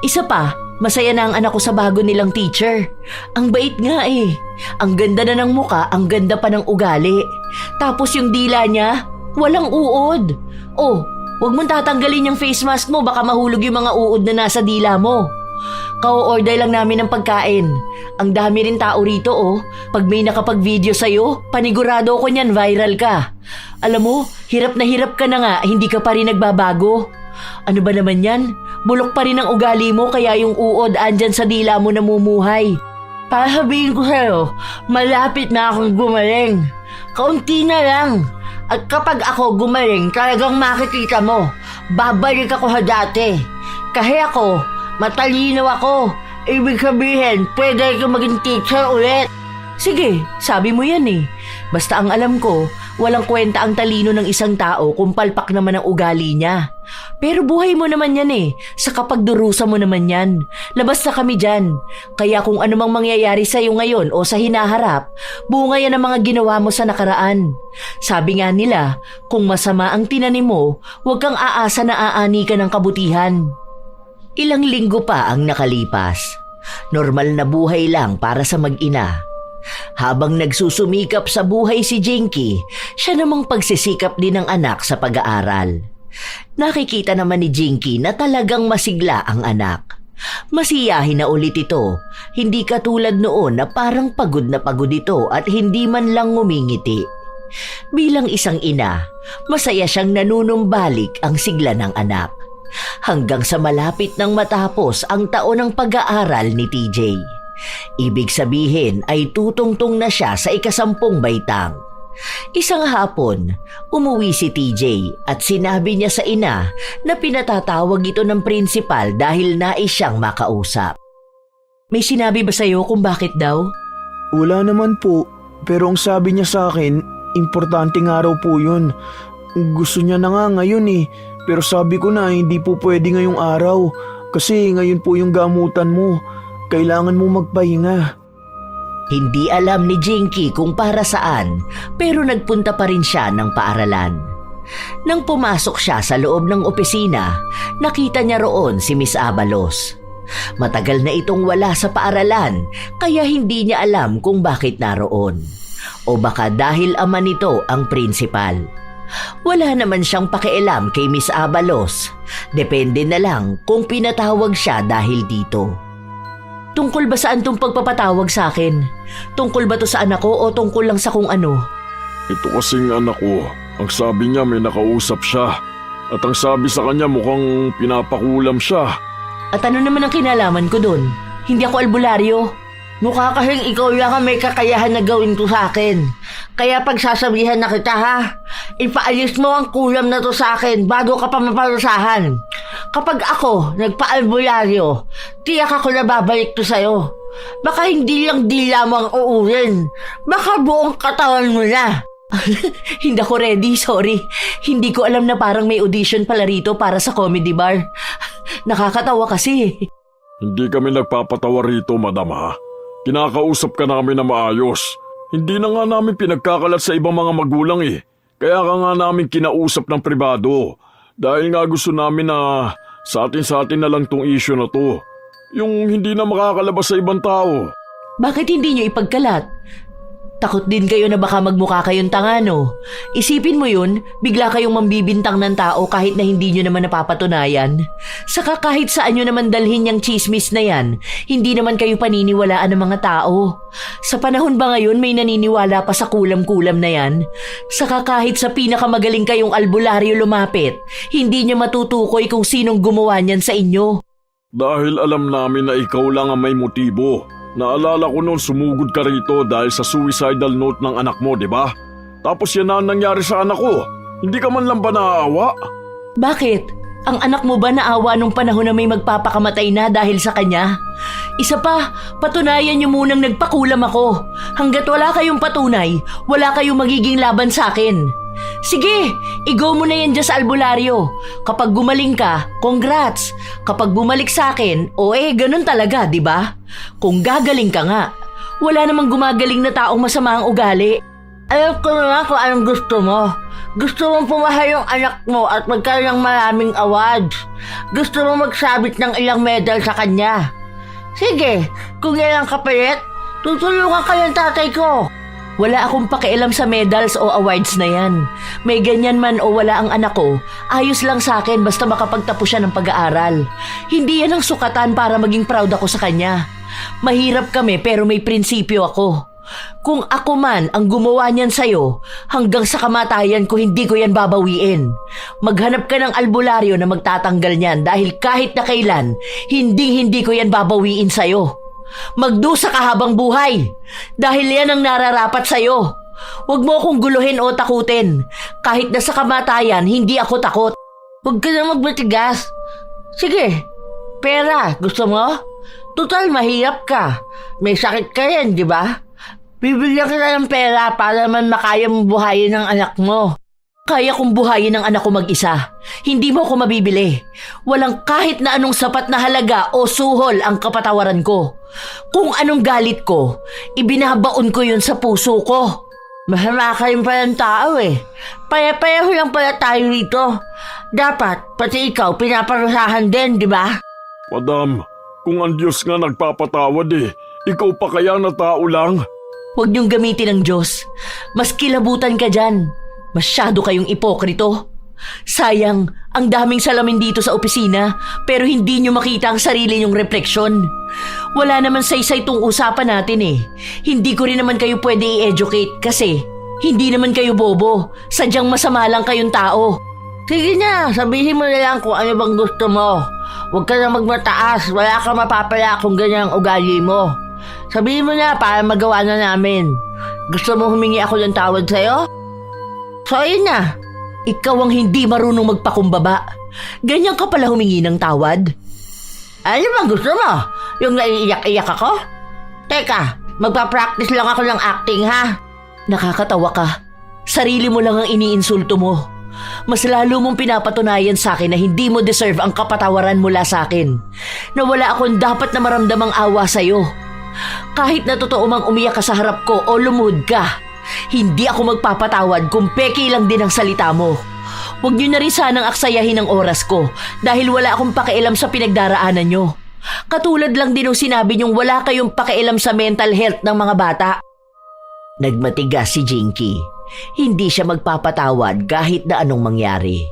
Isa pa, masaya na ang anak ko sa bago nilang teacher. Ang bait nga Ang ganda na ng muka, ang ganda pa ng ugali. Tapos yung dila niya, walang uod. Oh, wag mong tatanggalin yung face mask mo, baka mahulog yung mga uod na nasa dila mo. Ka-order lang namin ng pagkain. Ang dami rin tao rito Pag may nakapag-video sa'yo, panigurado ko niyan viral ka. Alam mo, hirap ka na nga, hindi ka pa rin nagbabago. Ano ba naman yan? Bulok pa rin ang ugali mo kaya yung uod andyan sa dila mo namumuhay. Para sabihin ko sa'yo, malapit na akong gumaling. Kaunti na lang. At kapag ako gumaling, talagang makikita mo. Babalik ako sa dati. Kasi ako, matalino ako. Ibig sabihin, pwede ka maging teacher ulit. Sige, sabi mo yan Basta ang alam ko, walang kwenta ang talino ng isang tao kung palpak naman ang ugali niya. Pero buhay mo naman yan sa kapagdurusa mo naman yan. Labas na kami dyan. Kaya kung anumang mangyayari sa'yo ngayon o sa hinaharap, bunga yan ang mga ginawa mo sa nakaraan. Sabi nga nila, kung masama ang tinanim mo, huwag kang aasa na aani ka ng kabutihan. Ilang linggo pa ang nakalipas. Normal na buhay lang para sa mag-ina. Habang nagsusumikap sa buhay si Jinky, siya namang pagsisikap din ng anak sa pag-aaral. Nakikita naman ni Jinky na talagang masigla ang anak. Masiyahin na ulit ito, hindi katulad noon na parang pagod na pagod ito at hindi man lang ngumingiti. Bilang isang ina, masaya siyang nanunumbalik ang sigla ng anak. Hanggang sa malapit nang matapos ang taon ng pag-aaral ni TJ. Ibig sabihin ay tutungtong na siya sa 10 baitang. Isang hapon, umuwi si TJ at sinabi niya sa ina na pinatatawag ito ng prinsipal dahil nais siyang makausap. May sinabi ba sa'yo kung bakit daw? Wala naman po, pero ang sabi niya sa akin, importanteng araw po yun. Gusto niya na nga ngayon eh, pero sabi ko na hindi po pwede ngayong araw kasi ngayon po yung gamutan mo. Kailangan mo magpahinga. Hindi alam ni Jinky kung para saan, pero nagpunta pa rin siya ng paaralan. Nang pumasok siya sa loob ng opisina, nakita niya roon si Miss Abalos. Matagal na itong wala sa paaralan, kaya hindi niya alam kung bakit naroon. O baka dahil ama nito ang prinsipal. Wala naman siyang pakialam kay Miss Abalos. Depende na lang kung pinatawag siya dahil dito. Tungkol ba saan tong pagpapatawag sa akin? Tungkol ba to sa anak ko o tungkol lang sa kung ano? Ito kasing anak ko. Ang sabi niya may nakausap siya. At ang sabi sa kanya mukhang pinapakulam siya. At ano naman ang kinalaman ko dun? Hindi ako albularyo. Mukha kasing ikaw lang ang may kakayahan na gawin to sa akin. Kaya pagsasabihan na kita ha, ipaalis mo ang kulam na to sa akin bago ka pa maparusahan. Kapag ako nagpa-albularyo, tiyak ako na babalik to sa'yo. Baka hindi lang dila mo ang uurin. Baka buong katawan mo na. Hindi ako ready, sorry. Hindi ko alam na parang may audition pala rito para sa comedy bar. Nakakatawa kasi. Hindi kami nagpapatawa rito, madam ha. Kinakausap ka namin na maayos. Hindi na nga namin pinagkakalat sa ibang mga magulang eh. Kaya ka nga namin kinausap ng pribado. Dahil nga gusto namin na sa atin na lang tong issue na to. Yung hindi na makakalabas sa ibang tao. Bakit hindi nyo ipagkalat? Takot din kayo na baka magmukha kayong tanga, no? Isipin mo yun, bigla kayong mambibintang ng tao kahit na hindi nyo naman napapatunayan. Saka kahit saan nyo naman dalhin yung chismis na yan, hindi naman kayo paniniwalaan ng mga tao. Sa panahon ba ngayon may naniniwala pa sa kulam-kulam na yan? Saka kahit sa pinakamagaling kayong albularyo lumapit, hindi nyo matutukoy kung sinong gumawa niyan sa inyo. Dahil alam namin na ikaw lang ang may motibo. Naalala ko noon sumugod ka rito dahil sa suicidal note ng anak mo, di ba? Tapos yan na ang nangyari sa anak ko. Hindi ka man lang ba naaawa? Bakit? Ang anak mo ba naawa nung panahon na may magpapakamatay na dahil sa kanya? Isa pa, patunayan niyo munang nagpakulam ako. Hanggat wala kayong patunay, wala kayong magiging laban sa akin. Sige, i-go mo na yan dyan sa albularyo. Kapag gumaling ka, congrats. Kapag bumalik sa akin, ganun talaga, di ba? Kung gagaling ka nga, wala namang gumagaling na taong masama ang ugali. Alam ko na kung anong gusto mo. Gusto mong pumahay yung anak mo at magkaroon ng maraming awards. Gusto mong magsabit ng ilang medal sa kanya. Sige, kung yan ang kapalit, tutulungan ka ng tatay ko. Wala akong pakialam sa medals o awards na yan. May ganyan man o wala ang anak ko, ayos lang sa akin basta makapagtapos siya ng pag-aaral. Hindi yan ang sukatan para maging proud ako sa kanya. Mahirap kami pero may prinsipyo ako. Kung ako man ang gumawa niyan sa'yo, hanggang sa kamatayan ko hindi ko yan babawiin. Maghanap ka ng albularyo na magtatanggal niyan dahil kahit na kailan, hindi ko yan babawiin sa'yo. Magdusa ka habang buhay dahil yan ang nararapat sa'yo. Huwag mo akong guluhin o takutin. Kahit na sa kamatayan, hindi ako takot. Huwag ka na magmatigas. Sige, pera, gusto mo? Total, mahirap ka. May sakit ka yan, di ba? Bibigyan kita ng pera para naman makaya mo buhayin ang anak mo. Kaya kong buhayin ang anak ko mag-isa. Hindi mo ako mabibili. Walang kahit na anong sapat na halaga o suhol ang kapatawaran ko. Kung anong galit ko, ibinabaon ko yun sa puso ko. Masama ka rin palang tao eh. Paya-payaho lang pala tayo rito. Dapat, pati ikaw, pinaparusahan din, di ba? Madam, kung ang Diyos nga nagpapatawad ikaw pa kaya na tao lang? Huwag niyong gamitin ang Diyos. Mas kilabutan ka dyan. Masyado kayong ipokrito. Sayang, ang daming salamin dito sa opisina pero hindi nyo makita ang sarili nyong refleksyon. Wala naman saysay itong usapan natin eh. Hindi ko rin naman kayo pwede i-educate kasi hindi naman kayo bobo. Sadyang masama lang kayong tao. Sige na, sabihin mo na lang kung ano bang gusto mo. Huwag ka na magmataas, wala ka mapapala kung ganyan ang ugali mo. Sabihin mo na para magawa na namin. Gusto mo humingi ako ng tawad sa'yo? So ayun na, ikaw ang hindi marunong magpakumbaba. Ganyan ka pala humingi ng tawad? Ano bang gusto mo? Yung naiiyak-iyak ako? Teka, magpa-practice lang ako ng acting ha? Nakakatawa ka. Sarili mo lang ang iniinsulto mo. Mas lalo mong pinapatunayan sa akin na hindi mo deserve ang kapatawaran mula sa akin. Na wala akong dapat na maramdamang awa sa'yo. Kahit na totoo mang umiyak ka sa harap ko o lumuhod ka, hindi ako magpapatawad kung peki lang din ang salita mo. Huwag niyo na rin sanang aksayahin ang oras ko dahil wala akong pakialam sa pinagdaraanan niyo. Katulad lang din ng sinabi niyong wala kayong pakialam sa mental health ng mga bata. Nagmatigas si Jinky. Hindi siya magpapatawad kahit na anong mangyari.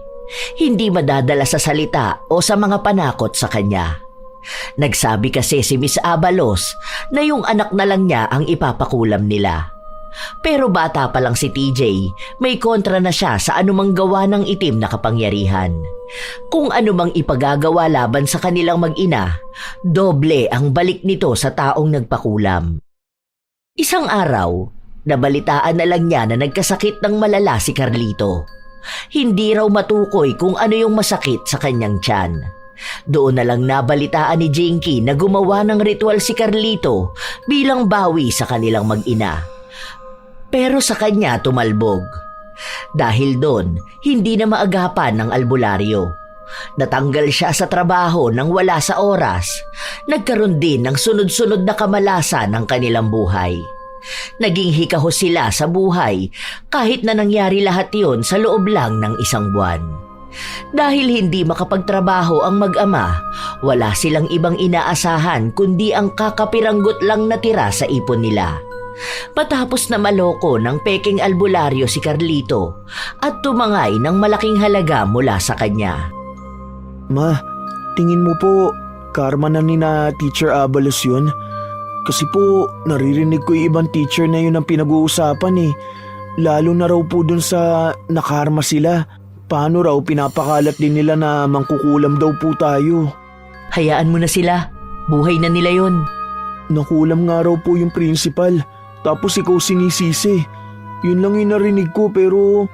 Hindi madadala sa salita o sa mga panakot sa kanya. Nagsabi kasi si Miss Abalos na yung anak na lang niya ang ipapakulam nila. Pero bata pa lang si TJ, may kontra na siya sa anumang gawa ng itim na kapangyarihan. Kung anumang ipagagawa laban sa kanilang mag-ina, doble ang balik nito sa taong nagpakulam. Isang araw, nabalitaan na lang niya na nagkasakit ng malala si Carlito. Hindi raw matukoy kung ano yung masakit sa kanyang tiyan. Doon na lang nabalitaan ni Jinky na gumawa ng ritual si Carlito bilang bawi sa kanilang mag-ina. Pero sa kanya tumalbog. Dahil doon, hindi na maagapan ng albularyo. Natanggal siya sa trabaho nang wala sa oras. Nagkaroon din ng sunod-sunod na kamalasan ng kanilang buhay. Naging hikaho sila sa buhay kahit na nangyari lahat yon sa loob lang ng isang buwan. Dahil hindi makapagtrabaho ang mag-ama, wala silang ibang inaasahan kundi ang kakapiranggot lang na tira sa ipon nila. Patapos na maloko ng peking albularyo si Carlito at tumangay ng malaking halaga mula sa kanya. Ma, tingin mo po, karma na ni na Teacher Abalos yun? Kasi po, naririnig ko yung ibang teacher na yun ang pinag-uusapan eh. Lalo na raw po dun sa nakarma sila. Paano raw pinapakalat din nila na mangkukulam daw po tayo? Hayaan mo na sila. Buhay na nila yon. Nakulam nga raw po yung principal. Tapos ikaw sinisisi. Yun lang yung narinig ko pero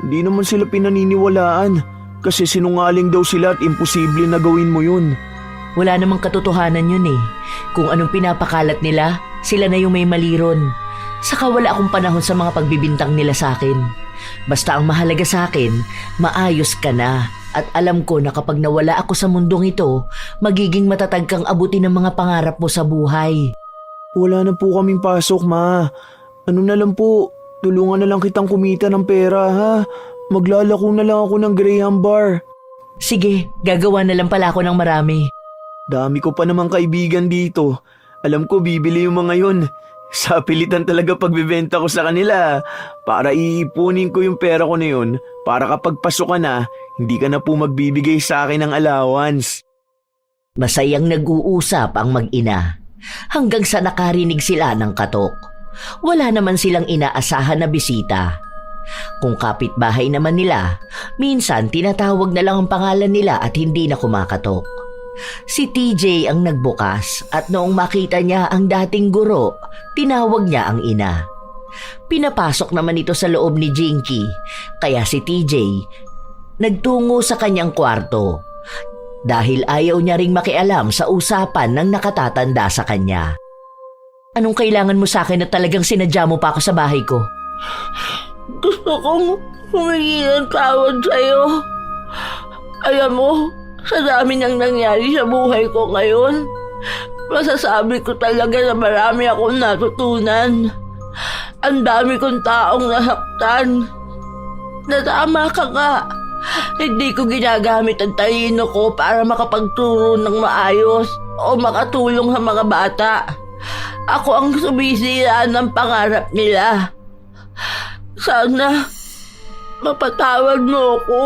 di naman sila pinaniniwalaan. Kasi sinungaling daw sila at imposible na gawin mo yun. Wala namang katotohanan yun eh. Kung anong pinapakalat nila, sila na yung may mali ron. Saka wala akong panahon sa mga pagbibintang nila sa akin. Basta ang mahalaga sa akin, maayos ka na. At alam ko na kapag nawala ako sa mundong ito, magiging matatag kang abutin ng mga pangarap mo sa buhay. Wala na po kaming pasok, ma. Ano na lang po, tulungan na lang kitang kumita ng pera, ha? Maglalako na lang ako ng Graham Bar. Sige, gagawa na lang pala ako ng marami. Dami ko pa namang kaibigan dito. Alam ko bibili yung mga yun. Sa pilitan talaga pagbibenta ko sa kanila. Para iipunin ko yung pera ko na yun. Para kapag pasok ka na, hindi ka na po magbibigay sa akin ng allowance. Masayang nag-uusap ang mag-ina. Hanggang sa nakarinig sila ng katok. Wala naman silang inaasahan na bisita. Kung kapitbahay naman nila, minsan tinatawag na lang ang pangalan nila at hindi na kumakatok. Si TJ ang nagbukas at noong makita niya ang dating guro, tinawag niya ang ina. Pinapasok naman ito sa loob ni Jinky, kaya si TJ nagtungo sa kanyang kwarto dahil ayaw niya ring makialam sa usapan ng nakatatanda sa kanya. Anong kailangan mo sa akin na talagang sinadya mo pa ako sa bahay ko? Gusto kong humingi ng tawad sa'yo. Alam mo, sa dami nang nangyari sa buhay ko ngayon, masasabi ko talaga na marami akong natutunan. Ang dami kong taong nasaktan. Natama ka nga. Hindi ko ginagamit ang talino ko para makapagturo ng maayos o makatulong sa mga bata. Ako ang sumisira ng pangarap nila. Sana mapatawad mo ako.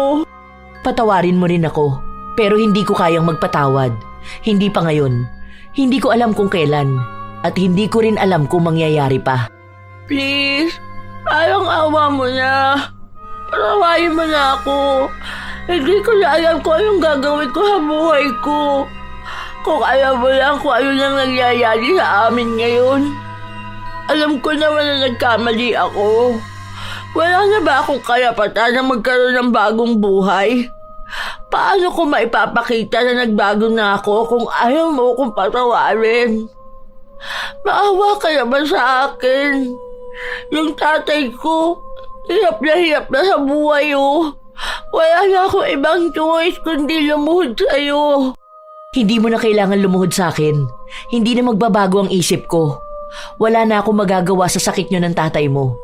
Patawarin mo rin ako, pero hindi ko kayang magpatawad. Hindi pa ngayon. Hindi ko alam kung kailan. At hindi ko rin alam kung mangyayari pa. Please, parang awa mo na. Patawarin mo na ako. Hindi ko na alam kung anong gagawin ko sa buhay ko. Kung alam mo lang kung ano nang nangyayari sa amin ngayon. Alam ko naman na nagkamali ako. Wala na ba akong karapatan na magkaroon ng bagong buhay? Paano ko maipapakita na nagbago na ako kung ayaw mo kong patawarin? Maawa ka naman sa akin. Yung tatay ko, hirap na sa buhay oh. Wala na akong ibang choice kundi lumuhod sa'yo. Hindi mo na kailangan lumuhod sa akin. Hindi na magbabago ang isip ko. Wala na akong magagawa sa sakit nyo ng tatay mo.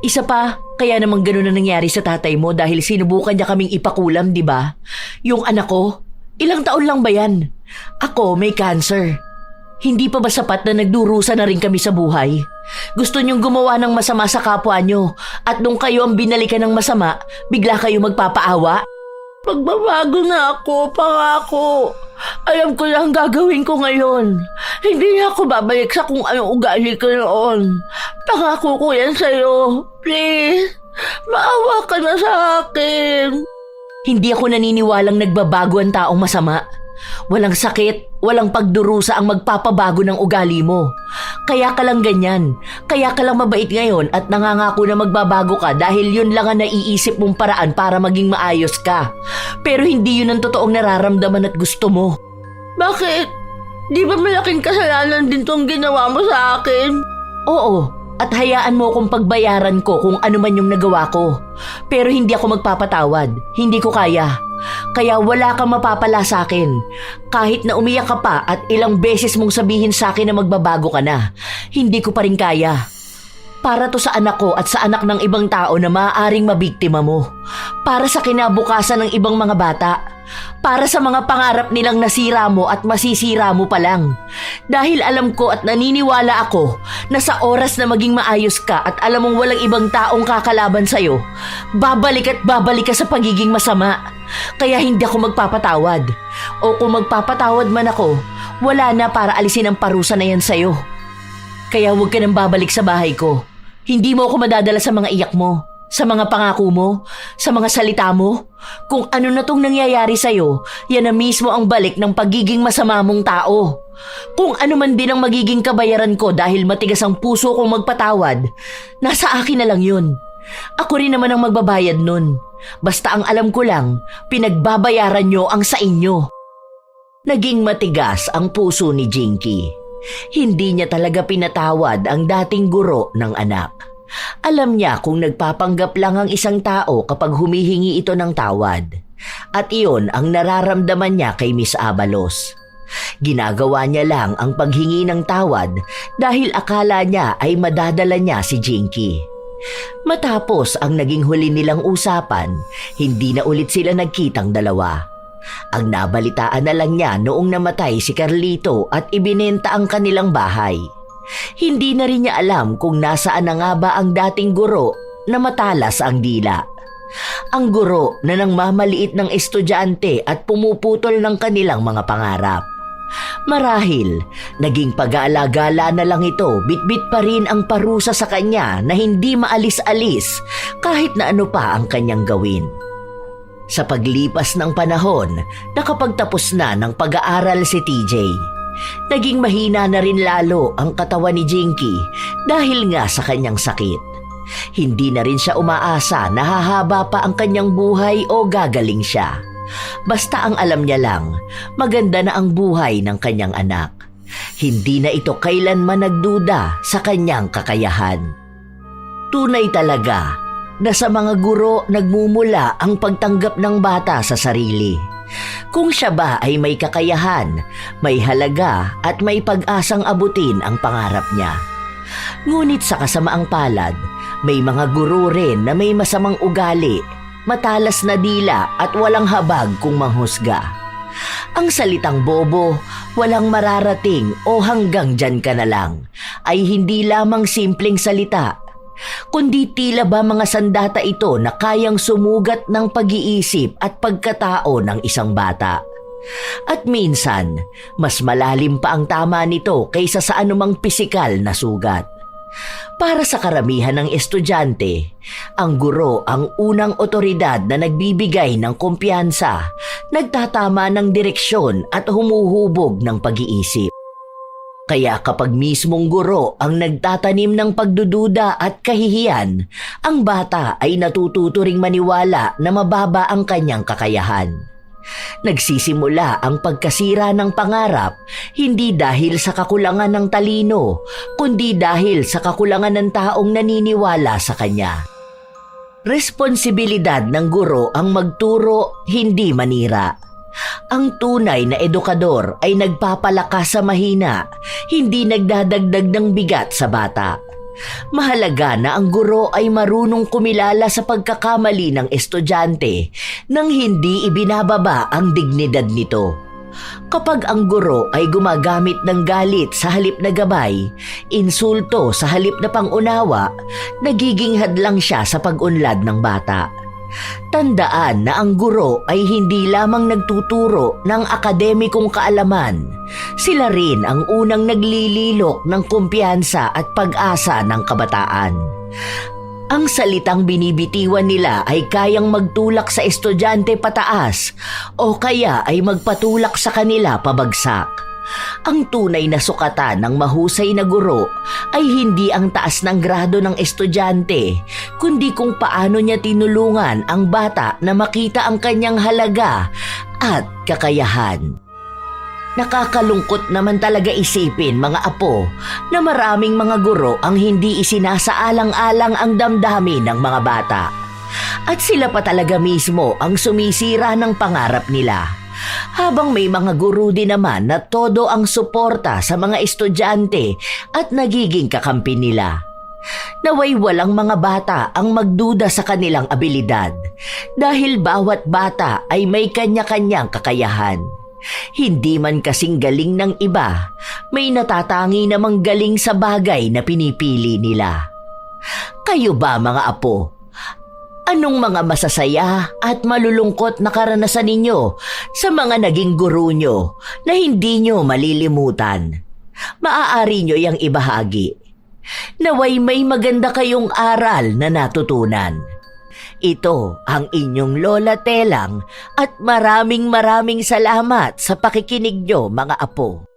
Isa pa, kaya namang ganun na nangyari sa tatay mo dahil sinubukan niya kaming ipakulam, di ba? Yung anak ko, ilang taon lang ba yan? Ako may cancer. Hindi pa ba sapat na nagdurusa na rin kami sa buhay? Gusto niyong gumawa ng masama sa kapwa niyo at nung kayo ang binalikan ng masama, bigla kayo magpapaawa? Magbabago na ako, pangako. Alam ko na ang gagawin ko ngayon. Hindi na ako babalik sa kung anong ugali ko noon. Pangako ko yan sa'yo. Please, maawa ka na sa akin. Hindi ako naniniwalang nagbabago ang taong masama. Walang sakit, walang pagdurusa ang magpapabago ng ugali mo. Kaya ka lang ganyan. Kaya ka lang mabait ngayon at nangangako na magbabago ka dahil yun lang ang naiisip mong paraan para maging maayos ka. Pero hindi yun ang totoong nararamdaman at gusto mo. Bakit? Di ba malaking kasalanan din tong ginawa mo sa akin? Oo, at hayaan mo akong pagbayaran ko kung ano man yung nagawa ko. Pero hindi ako magpapatawad. Hindi ko kaya. Kaya wala kang mapapala sa akin. Kahit na umiyak ka pa at ilang beses mong sabihin sa akin na magbabago ka na, hindi ko pa rin kaya. Para to sa anak ko at sa anak ng ibang tao na maaaring mabiktima mo. Para sa kinabukasan ng ibang mga bata. Para sa mga pangarap nilang nasira mo at masisira mo pa lang. Dahil alam ko at naniniwala ako na sa oras na maging maayos ka at alam mong walang ibang taong kakalaban sa'yo, babalik ka sa pagiging masama. Kaya hindi ako magpapatawad. O kung magpapatawad man ako, wala na para alisin ang parusa na yan sa'yo. Kaya huwag ka nang babalik sa bahay ko. Hindi mo ako madadala sa mga iyak mo, sa mga pangako mo, sa mga salita mo. Kung ano na tong nangyayari sa'yo, yan na mismo ang balik ng pagiging masama mong tao. Kung ano man din ang magiging kabayaran ko dahil matigas ang puso kong magpatawad, nasa akin na lang yun. Ako rin naman ang magbabayad nun. Basta ang alam ko lang, pinagbabayaran nyo ang sa inyo. Naging matigas ang puso ni Jinky. Hindi niya talaga pinatawad ang dating guro ng anak. Alam niya kung nagpapanggap lang ang isang tao kapag humihingi ito ng tawad. At iyon ang nararamdaman niya kay Miss Abalos. Ginagawa niya lang ang paghingi ng tawad dahil akala niya ay madadala niya si Jinky. Matapos ang naging huli nilang usapan, hindi na ulit sila nagkitang dalawa. Ang nabalitaan na lang niya noong namatay si Carlito at ibinenta ang kanilang bahay. Hindi na rin niya alam kung nasaan na nga ba ang dating guro na matalas ang dila. Ang guro na nang mamaliit ng estudyante at pumuputol ng kanilang mga pangarap. Marahil, naging pag-aalagala na lang ito, bitbit pa rin ang parusa sa kanya na hindi maalis-alis kahit na ano pa ang kanyang gawin. Sa paglipas ng panahon, nakapagtapos na ng pag-aaral si TJ. Naging mahina na rin lalo ang katawan ni Jinky dahil nga sa kanyang sakit. Hindi na rin siya umaasa na hahaba pa ang kanyang buhay o gagaling siya. Basta ang alam niya lang, maganda na ang buhay ng kanyang anak. Hindi na ito kailanman nagduda sa kanyang kakayahan. Tunay talaga na sa mga guro nagmumula ang pagtanggap ng bata sa sarili. Kung siya ba ay may kakayahan, may halaga at may pag-asang abutin ang pangarap niya. Ngunit sa kasamaang palad, may mga guro rin na may masamang ugali, matalas na dila at walang habag kung manghusga. Ang salitang bobo, walang mararating o hanggang dyan ka na lang, ay hindi lamang simpleng salita, kundi tila ba mga sandata ito na kayang sumugat ng pag-iisip at pagkatao ng isang bata. At minsan, mas malalim pa ang tama nito kaysa sa anumang pisikal na sugat. Para sa karamihan ng estudyante, ang guro ang unang otoridad na nagbibigay ng kumpiyansa, nagtatama ng direksyon at humuhubog ng pag-iisip. Kaya kapag mismong guro ang nagtatanim ng pagdududa at kahihiyan, ang bata ay natututo ring maniwala na mababa ang kanyang kakayahan. Nagsisimula ang pagkasira ng pangarap hindi dahil sa kakulangan ng talino, kundi dahil sa kakulangan ng taong naniniwala sa kanya. Responsibilidad ng guro ang magturo, hindi manira. Ang tunay na edukador ay nagpapalakas sa mahina, hindi nagdadagdag ng bigat sa bata. Mahalaga na ang guro ay marunong kumilala sa pagkakamali ng estudyante nang hindi ibinababa ang dignidad nito. Kapag ang guro ay gumagamit ng galit sa halip na gabay, insulto sa halip na pangunawa, nagiging hadlang siya sa pag-unlad ng bata. Tandaan na ang guro ay hindi lamang nagtuturo ng akademikong kaalaman. Sila rin ang unang naglililok ng kumpiyansa at pag-asa ng kabataan. Ang salitang binibitiwan nila ay kayang magtulak sa estudyante pataas o kaya ay magpatulak sa kanila pabagsak. Ang tunay na sukatan ng mahusay na guro ay hindi ang taas ng grado ng estudyante, kundi kung paano niya tinulungan ang bata na makita ang kanyang halaga at kakayahan. Nakakalungkot naman talaga isipin, mga apo, na maraming mga guro ang hindi isinasaalang-alang ang damdamin ng mga bata. At sila pa talaga mismo ang sumisira ng pangarap nila. Habang may mga guro din naman na todo ang suporta sa mga estudyante at nagiging kakampi nila. Naway walang mga bata ang magduda sa kanilang abilidad dahil bawat bata ay may kanya-kanyang kakayahan. Hindi man kasing galing ng iba, may natatangi namang galing sa bagay na pinipili nila. Kayo ba, mga apo? Anong mga masasaya at malulungkot na karanasan ninyo sa mga naging guro nyo na hindi nyo malilimutan? Maaari nyo yang ibahagi. Naway may maganda kayong aral na natutunan. Ito ang inyong Lola Telang at maraming salamat sa pakikinig nyo, mga apo.